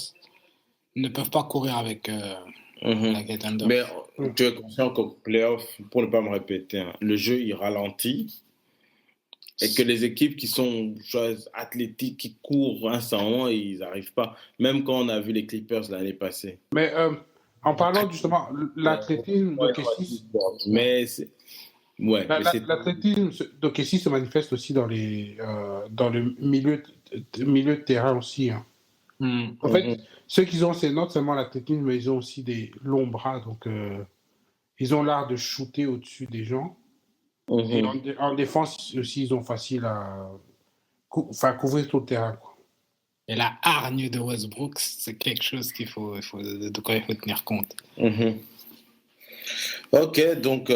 ne peuvent pas courir avec la Thunder. Mais tu es conscient qu'au playoff, pour ne pas me répéter, le jeu, il ralentit, et que les équipes qui sont athlétiques, qui courent instamment, ils n'arrivent pas. Même quand on a vu les Clippers l'année passée. Mais en parlant justement, l'athlétisme de Kessie... Mais c'est... Ouais, l'athlétisme d'OKC se manifeste aussi dans le milieu de terrain aussi. Hein. En fait, ceux qui ont, c'est non seulement l'athlétisme, mais ils ont aussi des longs bras, donc ils ont l'art de shooter au-dessus des gens. Et en défense aussi, ils ont facile à couvrir tout le terrain. Quoi. Et la hargne de Westbrook, c'est quelque chose de quoi il faut tenir compte. Ok, donc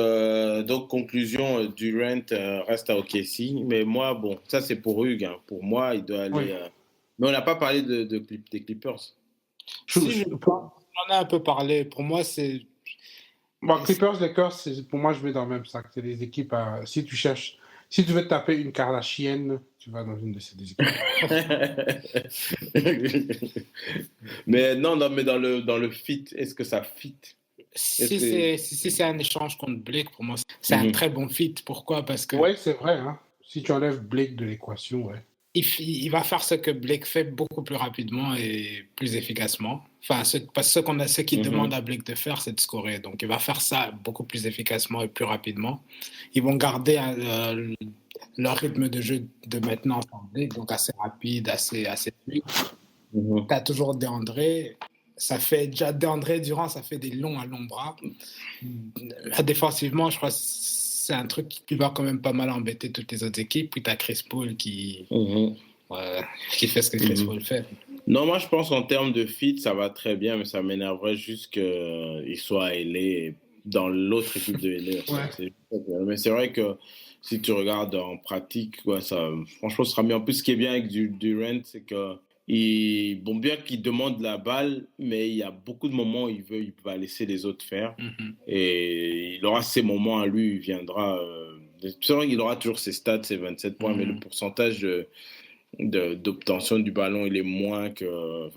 conclusion, Durant reste à OKC, mais moi, bon, ça c'est pour Hugues, hein. Pour moi, il doit aller... Oui. Mais on n'a pas parlé des Clippers. On en a un peu parlé, pour moi c'est... Clippers, Lakers, pour moi je mets dans le même sac, c'est des équipes si tu veux taper une Kardashian, tu vas dans une de ces deux équipes. mais dans le fit, est-ce que ça fit? Si c'est un échange contre Blake, pour moi, c'est un très bon fit. Pourquoi? Parce que... Oui, c'est vrai. Hein. Si tu enlèves Blake de l'équation, ouais. Il va faire ce que Blake fait beaucoup plus rapidement et plus efficacement. Enfin, ce qu'il demande à Blake de faire, c'est de scorer. Donc, il va faire ça beaucoup plus efficacement et plus rapidement. Ils vont garder leur rythme de jeu de maintenant en Blake, donc assez rapide, assez fluide. Tu as toujours DeAndre. Ça fait déjà DeAndre Durant, ça fait des longs bras. Défensivement, je crois que c'est un truc qui va quand même pas mal embêter toutes les autres équipes. Puis tu as Chris Paul qui fait ce que Chris Paul fait. Non, moi je pense qu'en termes de fit, ça va très bien, mais ça m'énerverait juste qu'il soit à LA dans l'autre équipe de LA. Mais c'est vrai que si tu regardes en pratique, franchement, ce sera mieux. En plus, ce qui est bien avec Durant, c'est que bien qu'il demande la balle, mais il y a beaucoup de moments où il va laisser les autres faire. Et il aura ses moments à lui, il viendra. C'est vrai qu'il aura toujours ses stats, ses 27 points, mais le pourcentage d'obtention du ballon, il est moins qu'un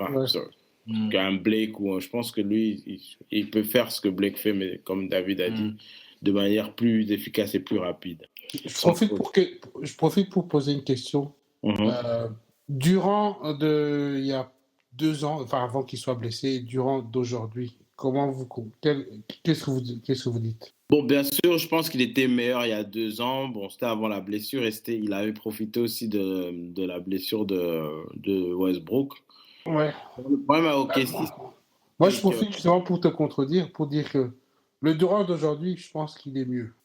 Blake. Je pense que lui, il peut faire ce que Blake fait, mais comme David a dit, de manière plus efficace et plus rapide. Je profite pour poser une question. Durant il y a 2 ans, enfin avant qu'il soit blessé, durant d'aujourd'hui, qu'est-ce que vous dites? Bon, bien sûr, je pense qu'il était meilleur il y a 2 ans. Bon, c'était avant la blessure et il avait profité aussi de la blessure de Westbrook. Ouais. Le problème à OKC, moi, je profite justement pour te contredire, pour dire que le Durant d'aujourd'hui, je pense qu'il est mieux.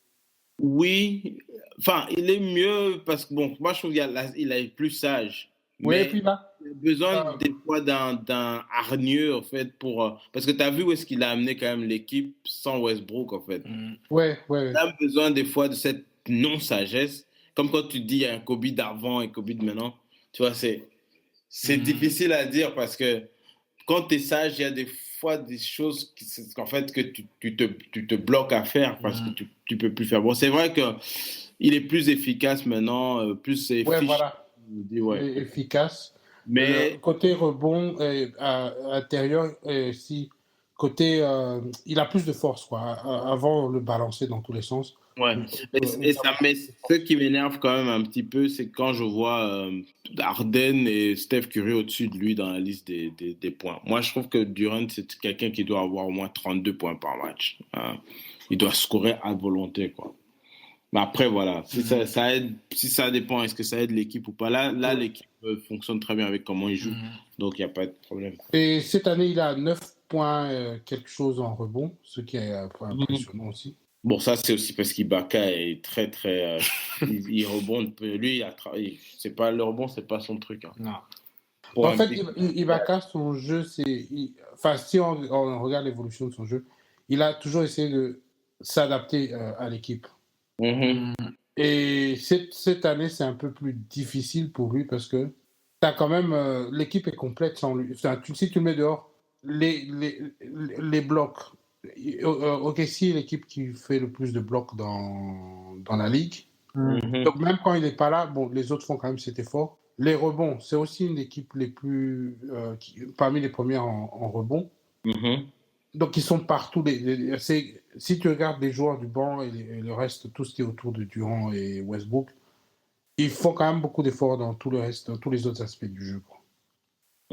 Oui, enfin, il est mieux parce que, bon, moi, je trouve qu'il est plus sage. Oui, et Mais puis là, il a besoin euh, des fois d'un hargneux, en fait, parce que tu as vu où est-ce qu'il a amené quand même l'équipe sans Westbrook, en fait. ouais, ouais, Il ouais. a besoin des fois de cette non-sagesse. Comme quand tu dis il y a un Kobe d'avant et Kobe de maintenant. Tu vois, c'est difficile à dire parce que quand tu es sage, il y a des fois des choses qu'en fait, que tu te bloques à faire parce que tu peux plus faire. Bon, c'est vrai qu'il est plus efficace maintenant, plus Ouais, efficace. voilà, Ouais. efficace. Le Mais côté rebond intérieur, si côté, il a plus de force, quoi. Avant, le balancer dans tous les sens. ouais, mais ce qui m'énerve quand même un petit peu, c'est quand je vois Harden et Steph Curry au-dessus de lui dans la liste des points. Moi, je trouve que Durant, c'est quelqu'un qui doit avoir au moins 32 points par match. Hein. Il doit scorer à volonté, quoi. Mais après, voilà, ça aide, si ça dépend, est-ce que ça aide l'équipe ou pas. Là Ouais. l'équipe fonctionne très bien avec comment il joue, donc il n'y a pas de problème. Et cette année, il a 9 points quelque chose en rebond, ce qui est un peu impressionnant aussi. Bon, ça, c'est aussi parce qu'Ibaka est très, très. Il rebondit. Lui, il a travaillé. C'est pas, le rebond, c'est pas son truc. Hein. Non. Pour En un fait, petit. Ibaka, son jeu, enfin, si on regarde l'évolution de son jeu, il a toujours essayé de s'adapter à l'équipe. Mhm. Et cette année, c'est un peu plus difficile pour lui parce que t'as quand même l'équipe est complète sans lui. Enfin, si tu le mets dehors, les blocs. OKC est l'équipe qui fait le plus de blocs dans la ligue. Mhm. Donc même quand il n'est pas là, bon, les autres font quand même cet effort. Les rebonds, c'est aussi une équipe les plus parmi les premières en rebond. Mhm. Donc ils sont partout. Si tu regardes les joueurs du banc et le reste, tout ce qui est autour de Durant et Westbrook, ils font quand même beaucoup d'efforts dans tout le reste, dans tous les autres aspects du jeu, quoi.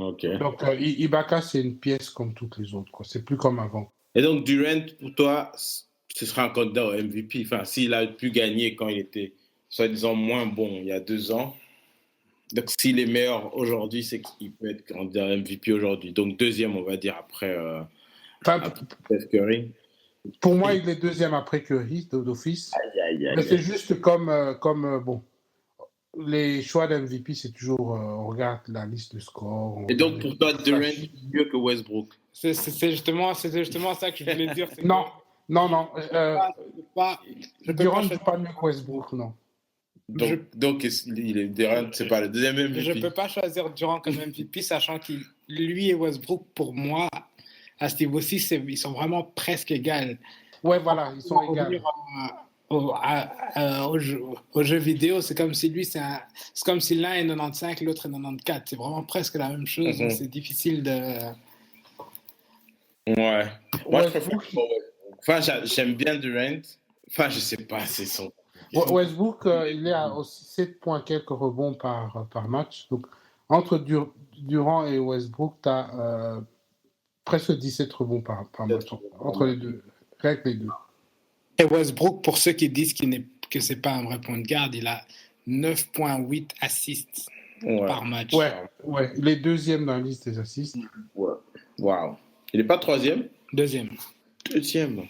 Ok. Donc Ibaka, c'est une pièce comme toutes les autres, quoi. C'est plus comme avant. Et donc, Durant, pour toi, ce sera un candidat au MVP. Enfin, s'il a pu gagner quand il était, soi-disant, moins bon il y a 2 ans. Donc, s'il est meilleur aujourd'hui, c'est qu'il peut être candidat au MVP aujourd'hui. Donc, deuxième, on va dire, Enfin, après Steph Curry. pour moi, il est deuxième après Curry d'office. Aïe, aïe, Mais aïe, c'est aïe. juste bon, les choix d'MVP, c'est toujours, on regarde la liste de scores, on Et regarde donc, les pour toi, Durant statistiques. est mieux que Westbrook. C'était justement ça que je voulais dire. C'est que Non, non, non. je peux pas, je peux Durant pas ne joue choisir. pas mieux que Westbrook, non. Je, Donc il est Durant, c'est pas le deuxième je MVP. peux pas choisir Durant comme MVP, sachant qu'il, lui et Westbrook, pour moi, à ce niveau-ci, ils sont vraiment presque égales. Ouais, voilà, ils On sont va revenir égales. au jeu vidéo, c'est comme si c'est comme si l'un est 95, l'autre est 94. C'est vraiment presque la même chose. Donc c'est difficile de. Ouais. Moi, je préfère Westbrook, pas Westbrook. Enfin, j'aime bien Durant. Enfin, je sais pas, c'est son. Westbrook, il est à aussi 7 points quelques rebonds par match. Donc, entre Durant et Westbrook, tu as presque 17 rebonds par match. Entre les deux, avec les deux. Et Westbrook, pour ceux qui disent que c'est pas un vrai point de garde, il a 9,8 assists Ouais. par match. Ouais, ouais. Il est deuxième dans la liste des assists. Ouais. Wow. Il est pas troisième? Deuxième. Deuxième.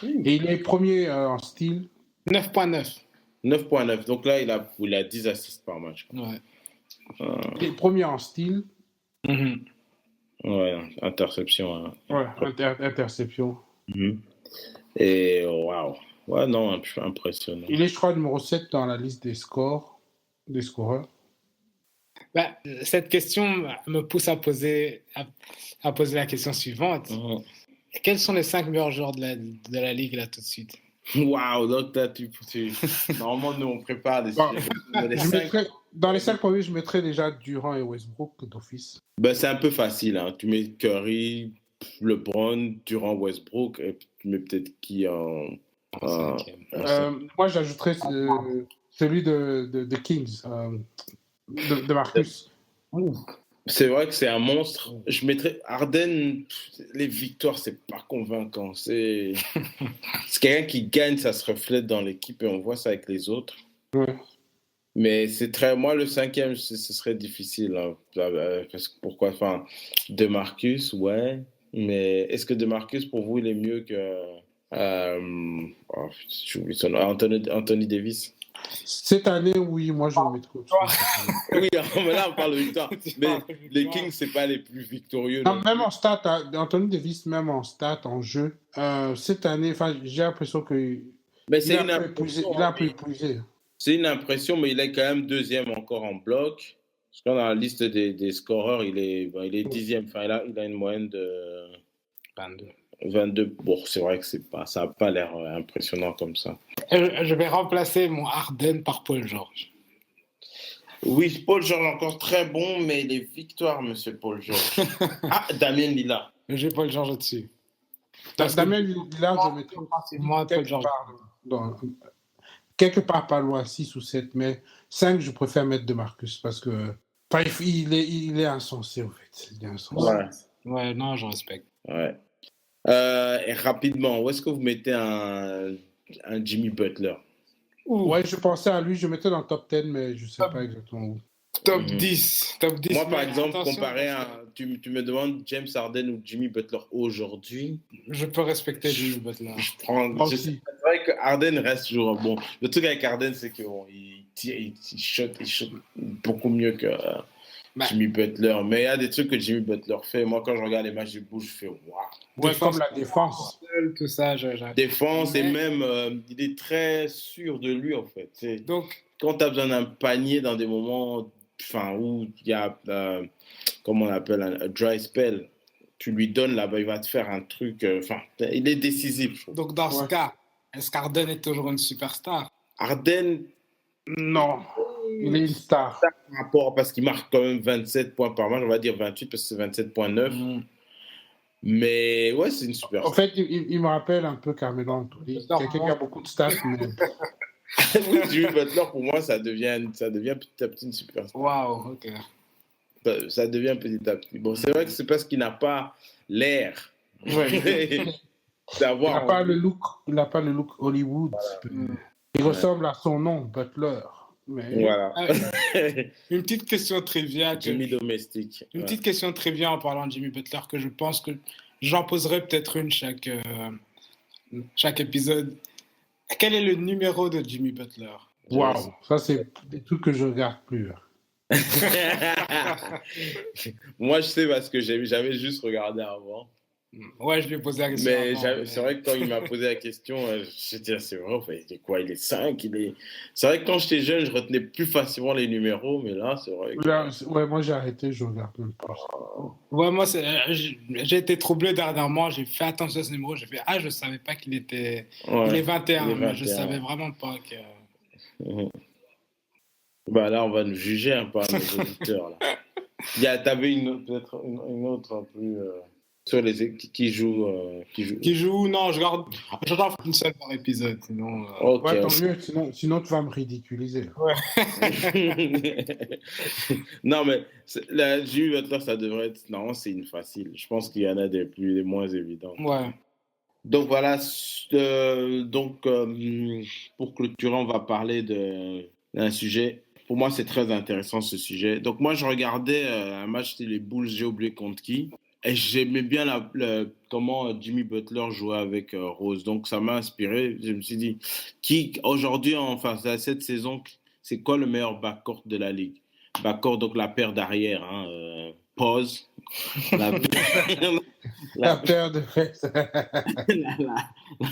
Et il est premier en style. 9,9. 9,9. Donc là, il a 10 assists par match. Ouais. Il est premier en style. Mhm. Ouais, interception. Hein. Ouais, interception. Et waouh. Ouais, non, impressionnant. Il est, je crois, numéro 7 dans la liste des scores, des scoreurs. Ben, cette question me pousse à poser la question suivante. Quels sont les 5 meilleurs joueurs de la ligue là tout de suite? Waouh, donc là, normalement, nous, on prépare des Bon, cinq. dans les 5 premiers, je mettrais déjà Durant et Westbrook d'office. Ben, c'est un peu facile. Hein. Tu mets Curry, LeBron, Durant, Westbrook, et tu mets peut-être qui en cinquième. Moi, j'ajouterais celui de Kings, de Marcus. C'est vrai que c'est un monstre. Je mettrais Harden, les victoires, c'est pas convaincant. C'est quelqu'un qui gagne, ça se reflète dans l'équipe et on voit ça avec les autres. Ouais. Mais moi, le cinquième, ce serait difficile. Hein, parce que pourquoi? Enfin, DeMarcus, ouais. Mais est-ce que DeMarcus, pour vous, il est mieux que J'oublie son nom. Anthony Davis. Cette année, oui, moi, je le mettrais au-dessus. Oui, mais là, on parle de victoire. Mais les Kings, c'est pas les plus victorieux. Non, même en stats, Anthony Davis, même en stats, en jeu, cette année, j'ai l'impression que Mais il c'est a une un peu épuisé. impression. Il a un peu épuisé. C'est une impression, mais il est quand même deuxième encore en bloc. Parce que dans la liste des scoreurs, il est dixième. Enfin, il a une moyenne de 22. Bon, c'est vrai que ça n'a pas l'air impressionnant comme ça. Je vais remplacer mon Harden par Paul George. Oui, Paul George encore très bon, mais les victoires, monsieur Paul George. Damien Lillard. J'ai Paul George au-dessus. Damien Lillard, je mettrais moi Paul George. Quelque part pas loin, 6 ou 7, mais 5, je préfère mettre DeMarcus parce que il est insensé, en fait. Il est insensé. Ouais, non, je respecte. Ouais. Et rapidement, où est-ce que vous mettez un Jimmy Butler? Ouais, je pensais à lui, je mettais dans le top 10, mais je ne sais pas exactement où. Top 10. Moi, par exemple, comparé à... Tu me demandes James Harden ou Jimmy Butler aujourd'hui. Je peux respecter Jimmy Butler. C'est vrai que Harden reste toujours bon. Le truc avec Harden, c'est qu'il tire, il shot beaucoup mieux que Jimmy Butler. Mais il y a des trucs que Jimmy Butler fait. Moi, quand je regarde les matchs du Bulls, je fais waouh. Ouais, comme la défense. Tout ça, défense, et même, il est très sûr de lui, en fait. Donc, quand tu as besoin d'un panier dans des moments où il y a, comment on appelle, un dry spell, tu lui donnes là-bas, il va te faire un truc. Il est décisif. Donc, dans ce cas, est-ce qu'Harden est toujours une superstar? Harden, non. Il est une star. Par rapport, parce qu'il marque quand même 27 points par match, on va dire 28 parce que c'est 27,9. Mais ouais, c'est une super star. En fait, il me rappelle un peu Carmelo Anthony. Quelqu'un qui a beaucoup de stats. Mais... oui, Jimmy Butler, pour moi, ça devient petit à petit une super star. Waouh, ok. Ça devient petit à petit. Bon, c'est vrai que c'est parce qu'il n'a pas l'air d'avoir. Il n'a pas le look Hollywood. Voilà. Il ressemble à son nom, Butler. Mais... Voilà. Une petite question trivia. Jimmy domestique. Une petite question trivia en parlant de Jimmy Butler que je pense que j'en poserai peut-être une chaque épisode. Quel est le numéro de Jimmy Butler? Waouh, ça c'est des trucs que je regarde plus. Moi, je sais parce que j'avais juste regardé avant. Ouais, je lui ai posé la question. Mais c'est vrai que quand il m'a posé la question, j'étais c'est vrai, il est quoi? Il est 5 C'est vrai que quand j'étais jeune, je retenais plus facilement les numéros, mais là, c'est vrai que... Ouais, moi j'ai arrêté, je regarde même pas. Ouais, moi, j'ai été troublé dernièrement, j'ai fait attention à ce numéro, j'ai fait, je savais pas qu'il était... il est 21, mais je savais vraiment pas que... Bah là, on va nous juger un peu, nos auditeurs, là. T'avais peut-être une autre un peu... Sur les qui jouent non, je regarde une seule par épisode, sinon ouais, tant mieux, sinon tu vas me ridiculiser. Non, mais la Jimmy Butler, ça devrait être, non, c'est une facile, je pense qu'il y en a des moins évidents. Ouais. Donc voilà, pour clôturer, on va parler d'un sujet. Pour moi, c'est très intéressant ce sujet. Donc moi, je regardais un match les Bulls, j'ai oublié contre qui. Et j'aimais bien comment Jimmy Butler jouait avec Rose. Donc, ça m'a inspiré. Je me suis dit, aujourd'hui, cette saison, c'est quoi le meilleur backcourt de la ligue? Backcourt, donc la paire d'arrière. Pause. La paire de la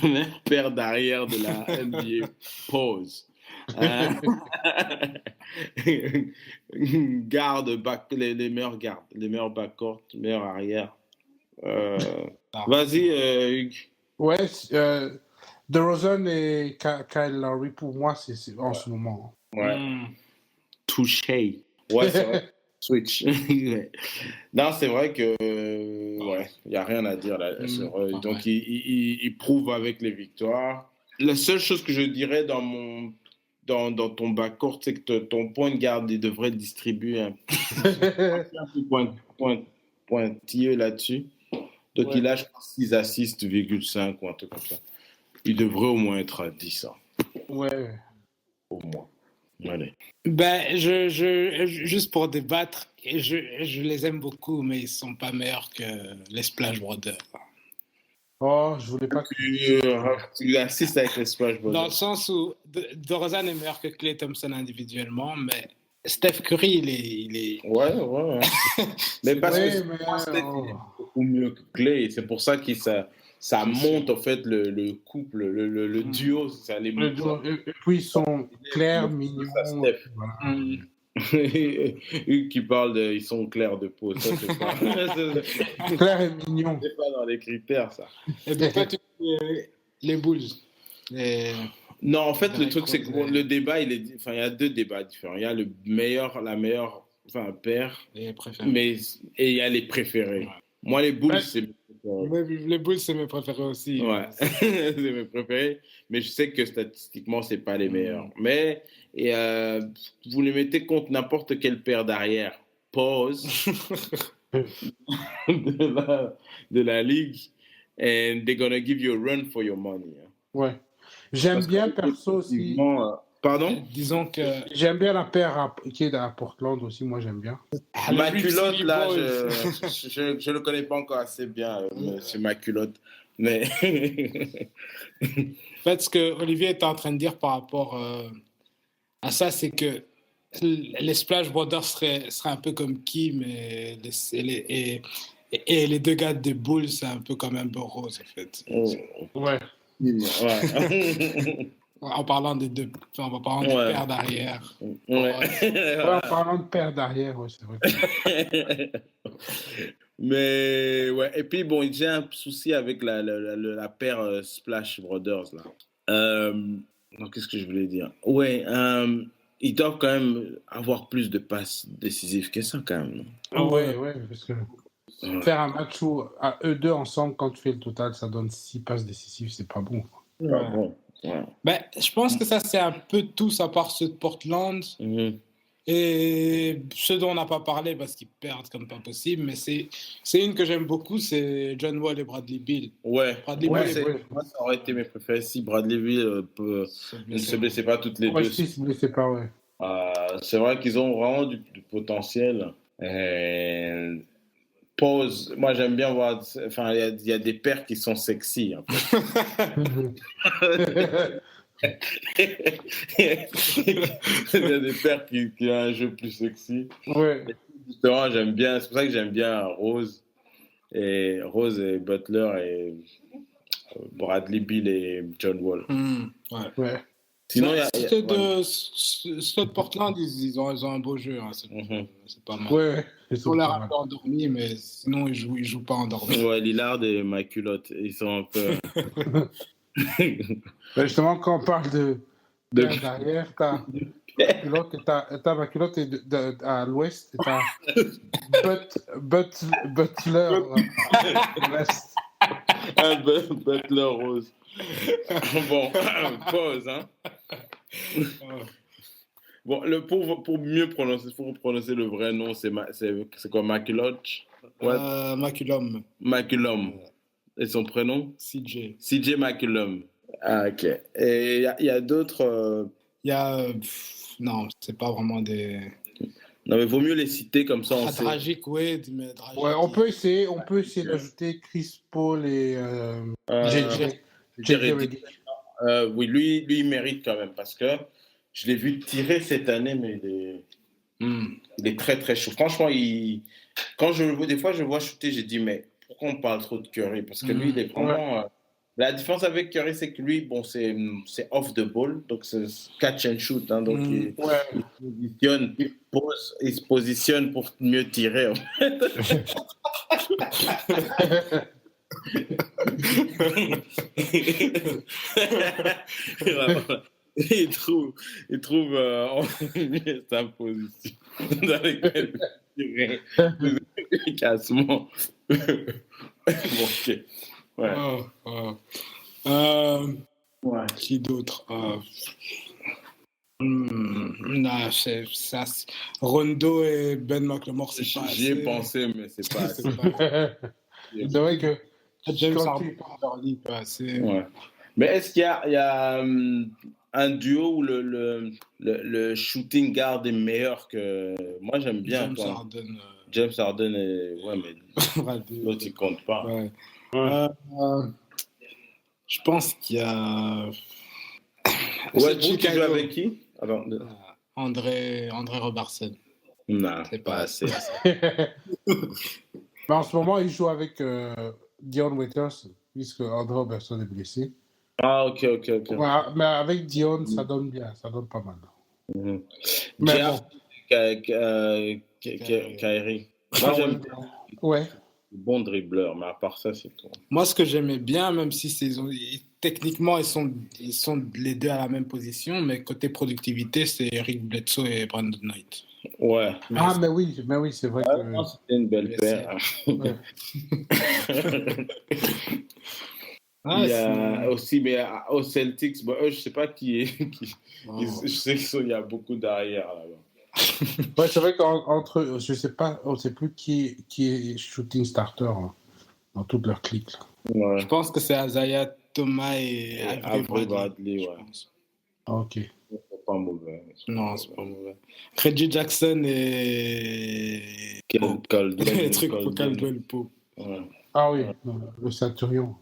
meilleure paire d'arrière de la NBA. Pause. Les meilleurs gardes, les meilleurs backcourt, les meilleurs arrière. Vas-y, Hugues. Ouais, DeRozan et Kyle Lowry, pour moi, c'est en ce moment. Ouais. Touché. Ouais, c'est vrai. Switch. Non, c'est vrai que il n'y a rien à dire là. Donc, il prouve avec les victoires. La seule chose que je dirais dans ton backcourt, c'est que ton point de garde, il devrait distribuer un peu pointilleux là-dessus. Donc, il lâche 6 assists, 5 ou un truc comme ça. Il devrait au moins être à 10. Ouais. Au moins. Allez. Ben, juste pour débattre, je les aime beaucoup, mais ils sont pas meilleurs que les Splash Brothers. Oh, je voulais pas que Tu assistes avec les Splash Dans Brothers. le sens où DeRozan est meilleur que Klay Thompson individuellement, mais Steph Curry, il est... Ouais. Mais parce Oui, que mais Steph, il est beaucoup mieux que Clay. C'est pour ça que ça monte, en fait, le couple, le duo. Ça les et puis ils sont clairs, mignons. Voilà. Hugues qui parle de. Ils sont clairs de peau. Ça, c'est pas. Clair et mignon. C'est pas dans les critères, ça. Et donc, toi, tu les Bulls. Non, en fait, le truc, c'est que Rose, le débat, il y a deux débats différents. Il y a la meilleure, paire, les préférés. et il y a les préférés. Ouais. Moi, les Bulls, Ouais. c'est mes préférés. Les Bulls, c'est mes préférés aussi. Ouais, c'est mes préférés. Mais je sais que statistiquement, c'est pas les meilleurs. Mais vous les mettez contre n'importe quelle paire d'arrière. Pause de la ligue. And they're gonna give you a run for your money. Hein. Ouais. J'aime Parce bien que, perso aussi. Pardon? Disons que... J'aime bien la paire qui est à Portland aussi, moi j'aime bien. Ma culotte, là, je le connais pas encore assez bien, monsieur ma culotte. Mais. En fait, ce que Olivier était en train de dire par rapport à ça, c'est que les Splash Brothers seraient un peu comme Kim et les deux gars des Bulls, c'est un peu comme Amber Rose, en fait. Ouais. En parlant des deux, en parlant des paires d'arrière. Ouais, en parlant de paire d'arrière, ouais, c'est vrai. Mais ouais, et puis bon, j'ai un souci avec la paire Splash Brothers là. Donc, qu'est-ce que je voulais dire? Ouais, ils doivent quand même avoir plus de passes décisives que ça quand même. Ouais, parce que faire un match où à eux deux ensemble, quand tu fais le total, ça donne 6 passes décisives, c'est pas bon. Pas bon. Ouais. Ben, je pense que ça, c'est un peu tous à part ceux de Portland. Et ceux dont on n'a pas parlé parce qu'ils perdent comme pas possible, mais c'est une que j'aime beaucoup, c'est John Wall et Bradley Beal. Ouais, Bradley Beal moi ça aurait été mes préférés si Bradley Beal ne se blessait pas toutes les deux. Si se blessait pas, ouais. C'est vrai qu'ils ont vraiment du potentiel. Pause. Moi, j'aime bien voir. Enfin, il y a des paires qui sont sexy. En fait. Il y a des paires qui ont un jeu plus sexy. Ouais. Justement, j'aime bien. C'est pour ça que j'aime bien Rose et Butler et Bradley Beal et John Wall. Ouais. Sinon, ceux de Portland, ils ont un beau jeu. Hein. C'est pas mal. Ouais. Ils ont l'air un peu endormis, mais sinon, ils jouent pas endormis. Ouais, Lillard et ma culotte, ils sont un peu. Justement, quand on parle de derrière, t'as ma culotte à l'ouest et t'as Butler à l'est. Butler Rose. Bon, pause, hein. Bon, pour mieux prononcer, pour prononcer le vrai nom, c'est quoi, McCulloch? McCullum. McCullum. Et son prénom? CJ. CJ McCullum. Ah, ok. Et il y a d'autres... non, c'est pas vraiment des... Non, mais vaut mieux les citer comme ça, on sait. Dragic, oui, mais Dragic... Ouais, on peut essayer d'ajouter Chris Paul et JJ Redick. Oui, lui, il mérite quand même, parce que je l'ai vu tirer cette année, mais il est très, très chaud. Franchement, quand je le vois, des fois, je le vois shooter, j'ai dit, mais pourquoi on parle trop de Curry? Parce que lui, il est vraiment... La différence avec Curry, c'est que lui, bon, c'est off the ball, donc c'est catch and shoot. Hein, donc il se positionne pour mieux tirer. En fait. Il trouve sa position dans laquelle tirer efficacement. Bon, ok. Ouais. Qui d'autre? Non, ça, Rondo et Ben McLemore, c'est pas assez. J'y ai pensé, mais c'est pas assez. C'est vrai que James Harden pas assez. Ouais. Mais est-ce qu'il y a un duo où le shooting guard est meilleur que... Moi, j'aime bien. James Harden est... Ouais, mais l'autre, il compte pas. Ouais. Je pense qu'il y a Westbrook qui Chicago. joue avec qui? Alors, André Robertson. non, C'est pas pas- assez. Mais en ce moment, il joue avec Dion Waiters, puisque André Robertson est blessé. Ah, ok. Ouais, mais avec Dion, ça donne bien, ça donne pas mal. Mhm. Mais Jazz, bon. Kyrie. Moi, Ah j'aime ouais. bon dribbleur, mais à part ça, c'est tout. Moi, ce que j'aimais bien, même si techniquement, ils sont les deux à la même position, mais côté productivité, c'est Eric Bledsoe et Brandon Knight. Ouais. Ah, mais oui, c'est vrai que. Non, c'était une belle paire. Ouais. Il y a aussi, mais aux Celtics, bon, eux, je sais pas qui est. Je sais qu'il y a beaucoup d'arrière là-bas. Ouais, c'est vrai qu'entre eux, je sais pas, on sait plus qui est shooting starter dans toute leur clique. Là. Ouais. Je pense que c'est Isaiah Thomas et Avery Bradley, ouais. Ah, ok. C'est pas mauvais. Non, c'est pas mauvais. Reggie Jackson et. Caldwell. Les trucs pour Caldwell Pope. Ouais. Ah oui, le Centurion.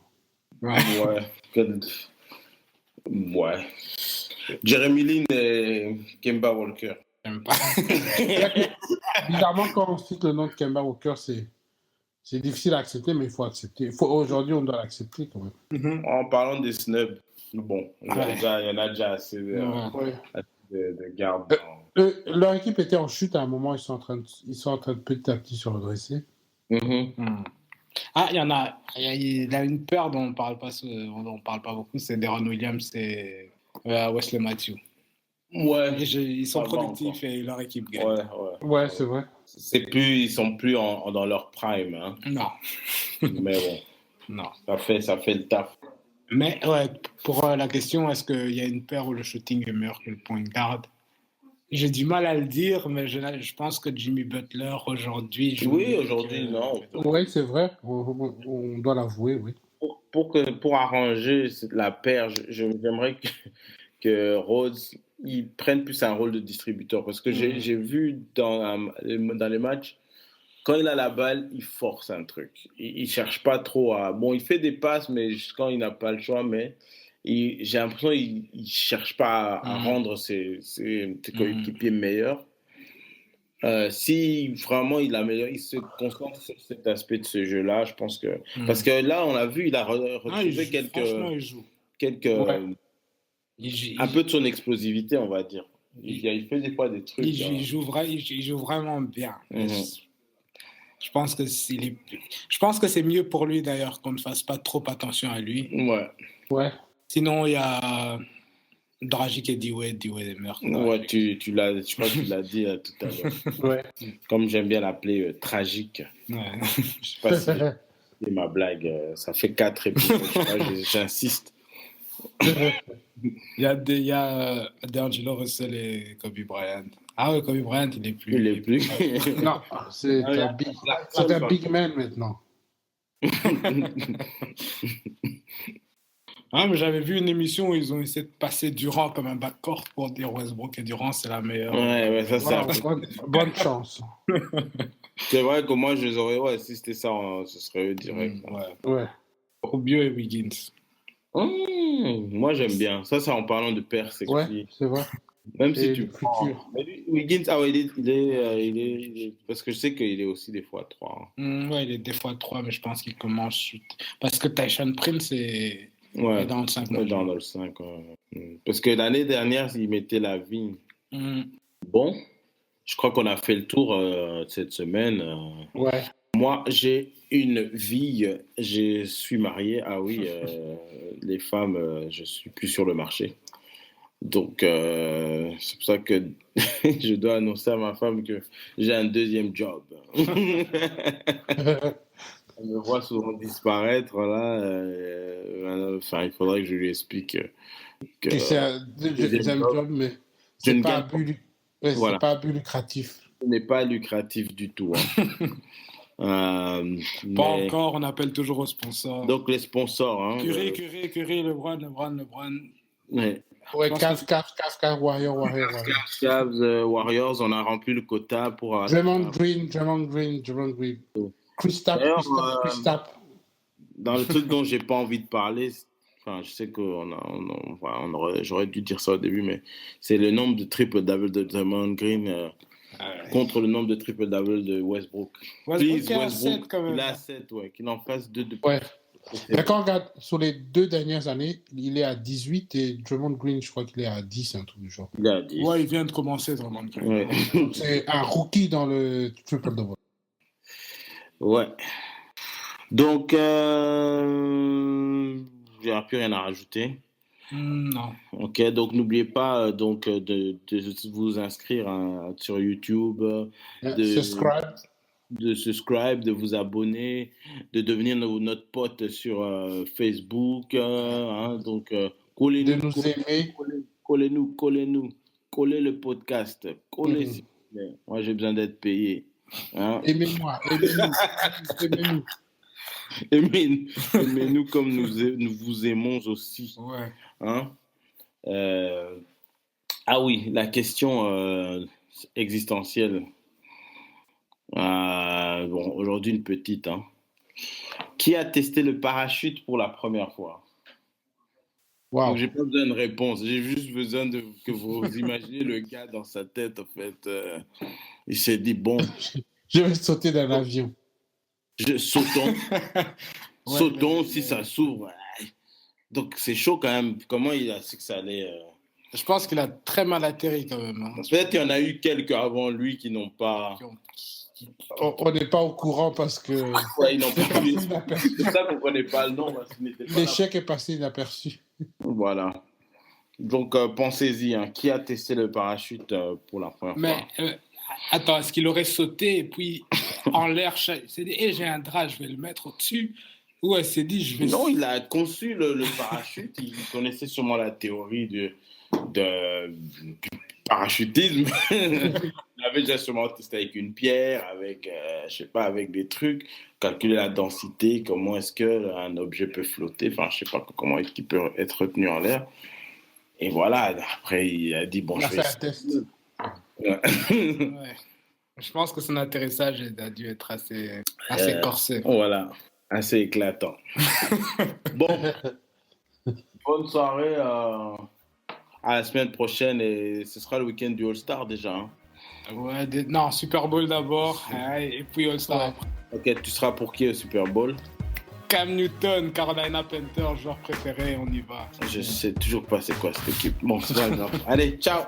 Ouais. Ouais. Jeremy Lin et Kemba Walker. J'aime pas. Bizarrement, quand on cite le nom de Kemba Walker, c'est difficile à accepter, mais il faut accepter. Aujourd'hui, on doit l'accepter quand même. En parlant des snubs, bon, il y en a déjà assez de garde. Leur équipe était en chute à un moment, ils sont en train de petit à petit se redresser. Ah, il y a une paire dont on parle pas beaucoup, c'est Deron Williams et Wesley Matthews. Ouais. Ils sont productifs et leur équipe gagne. Ouais, c'est vrai. Ils sont plus dans leur prime. Hein. Non. Mais bon. Non. Ça fait le taf. Mais ouais, pour la question, est-ce qu'il y a une paire où le shooting est meilleur que le point guard? J'ai du mal à le dire, mais je pense que Jimmy Butler aujourd'hui. Oui, aujourd'hui, non. Oui, c'est vrai. On doit l'avouer, oui. Pour arranger la paire, j'aimerais que Rose il prenne plus un rôle de distributeur. Parce que j'ai vu dans les matchs, quand il a la balle, il force un truc. Il cherche pas trop à... Bon, il fait des passes, mais quand il n'a pas le choix, mais j'ai l'impression qu'il ne cherche pas à rendre ses coéquipiers meilleurs. Si vraiment il se concentre sur cet aspect de ce jeu-là, je pense que... Parce que là, on l'a vu, il a retrouvé un peu de son explosivité, on va dire. Il fait des fois des trucs. Il joue vraiment bien. Je pense que c'est mieux pour lui d'ailleurs qu'on ne fasse pas trop attention à lui. Ouais. Sinon, il y a Dragic et D-Wade est meilleur. Ouais, je crois que tu l'as dit tout à l'heure. Ouais. Comme j'aime bien l'appeler tragique. Ouais. Je sais pas si c'est ma blague. Ça fait 4 épisodes, j'insiste. Il y a D'Angelo Russell et Kobe Bryant. Ah ouais, Kobe Bryant, il est plus. Il est plus. Non, c'est un big man maintenant. Mais j'avais vu une émission où ils ont essayé de passer Durant comme un backcourt pour dire Westbrook et Durant, c'est la meilleure. Ouais, ça c'est bonne chance. C'est vrai que moi, je les aurais... si c'était ça, ce serait eux direct. Ouais. Rubio et Wiggins. Moi, j'aime bien. Ça, c'est en parlant de père sexy. Ouais, c'est vrai. Même si tu prends... Wiggins, il est... Parce que je sais qu'il est aussi des fois 3. Ouais, il est des fois 3, mais je pense qu'il commence... Parce que Tyson Prince est dans le 5. Dans le 5, Parce que l'année dernière, il mettait la vigne. Bon, je crois qu'on a fait le tour cette semaine. Ouais. Moi, j'ai une vie. Je suis marié. Ah oui, les femmes, je suis plus sur le marché. Donc, c'est pour ça que je dois annoncer à ma femme que j'ai un deuxième job. Elle me voit souvent disparaître, là. Il faudrait que je lui explique que c'est un deuxième job, mais c'est pas un but lucratif. Ce n'est pas lucratif du tout. Pas encore, on appelle toujours aux sponsors. Donc, les sponsors. Curry, LeBron. Ouais, Cavs, Warriors. Warriors, on a rempli le quota pour... Draymond Green. Kristaps. Dans le truc dont j'ai pas envie de parler, Enfin, je sais que j'aurais dû dire ça au début, mais c'est le nombre de triple-double de Draymond Green contre le nombre de triple-double de Westbrook. Westbrook est à 7 quand même. Il est à 7, ouais, qu'il en fasse 2 de plus. Ouais. Mais quand on regarde sur les 2 dernières années, il est à 18 et Draymond Green, je crois qu'il est à 10, un truc du genre. Il est à 10. Ouais, il vient de commencer, Draymond Green. Ouais. C'est un rookie dans le triple-double. Ouais. Donc, il n'y a plus rien à rajouter. Non. Ok, donc n'oubliez pas de vous inscrire sur YouTube, de subscribe, de vous abonner, de devenir notre pote sur Facebook. Donc, de nous aimer. Collez-nous. Collez le podcast. Collez, s'il vous plaît. Moi, j'ai besoin d'être payé. Hein? Aimez-moi. Aimez-nous. Aimez-nous comme nous vous aimons aussi. Ouais. Hein? Ah oui, la question existentielle. Bon, aujourd'hui, une petite. Hein. Qui a testé le parachute pour la première fois? Wow. Donc, j'ai pas besoin de réponse. J'ai juste besoin que vous imaginez le gars dans sa tête, en fait. Il s'est dit, bon... Je vais sauter dans l'avion. Sautons. Sautons si ça s'ouvre. Donc, c'est chaud quand même. Comment il a su que ça allait... Je pense qu'il a très mal atterri quand même. Hein. Peut-être qu'il y en a eu quelques avant lui qui n'ont pas... On n'est pas au courant parce que... Ouais, ils n'ont pas vu. C'est pour ça qu'on ne connaît pas le nom. L'échec est passé inaperçu. Voilà. Donc, pensez-y. Hein. Qui a testé le parachute pour la première fois? Attends, est-ce qu'il aurait sauté et puis en l'air, il s'est dit, j'ai un drap, je vais le mettre au-dessus? Ou elle s'est dit, je vais... Non, il a conçu le parachute. Il connaissait sûrement la théorie du parachutisme. Il avait déjà sûrement testé avec une pierre, avec, je sais pas, avec des trucs, calculer la densité, comment est-ce qu'un objet peut flotter, enfin, je sais pas comment est-ce qu'il peut être retenu en l'air. Et voilà, après, il a dit, bon, je vais... un test. Ouais. Ouais. Je pense que son atterrissage a dû être assez corsé. Voilà, assez éclatant. Bon, bonne soirée. À la semaine prochaine et ce sera le week-end du All-Star déjà. Hein. Ouais, non, Super Bowl d'abord et puis All-Star. Ouais. Ok, tu seras pour qui au Super Bowl? Cam Newton, Carolina Panthers, joueur préféré, on y va. Je sais toujours pas c'est quoi cette équipe. Bon, c'est pas grave. Allez, ciao.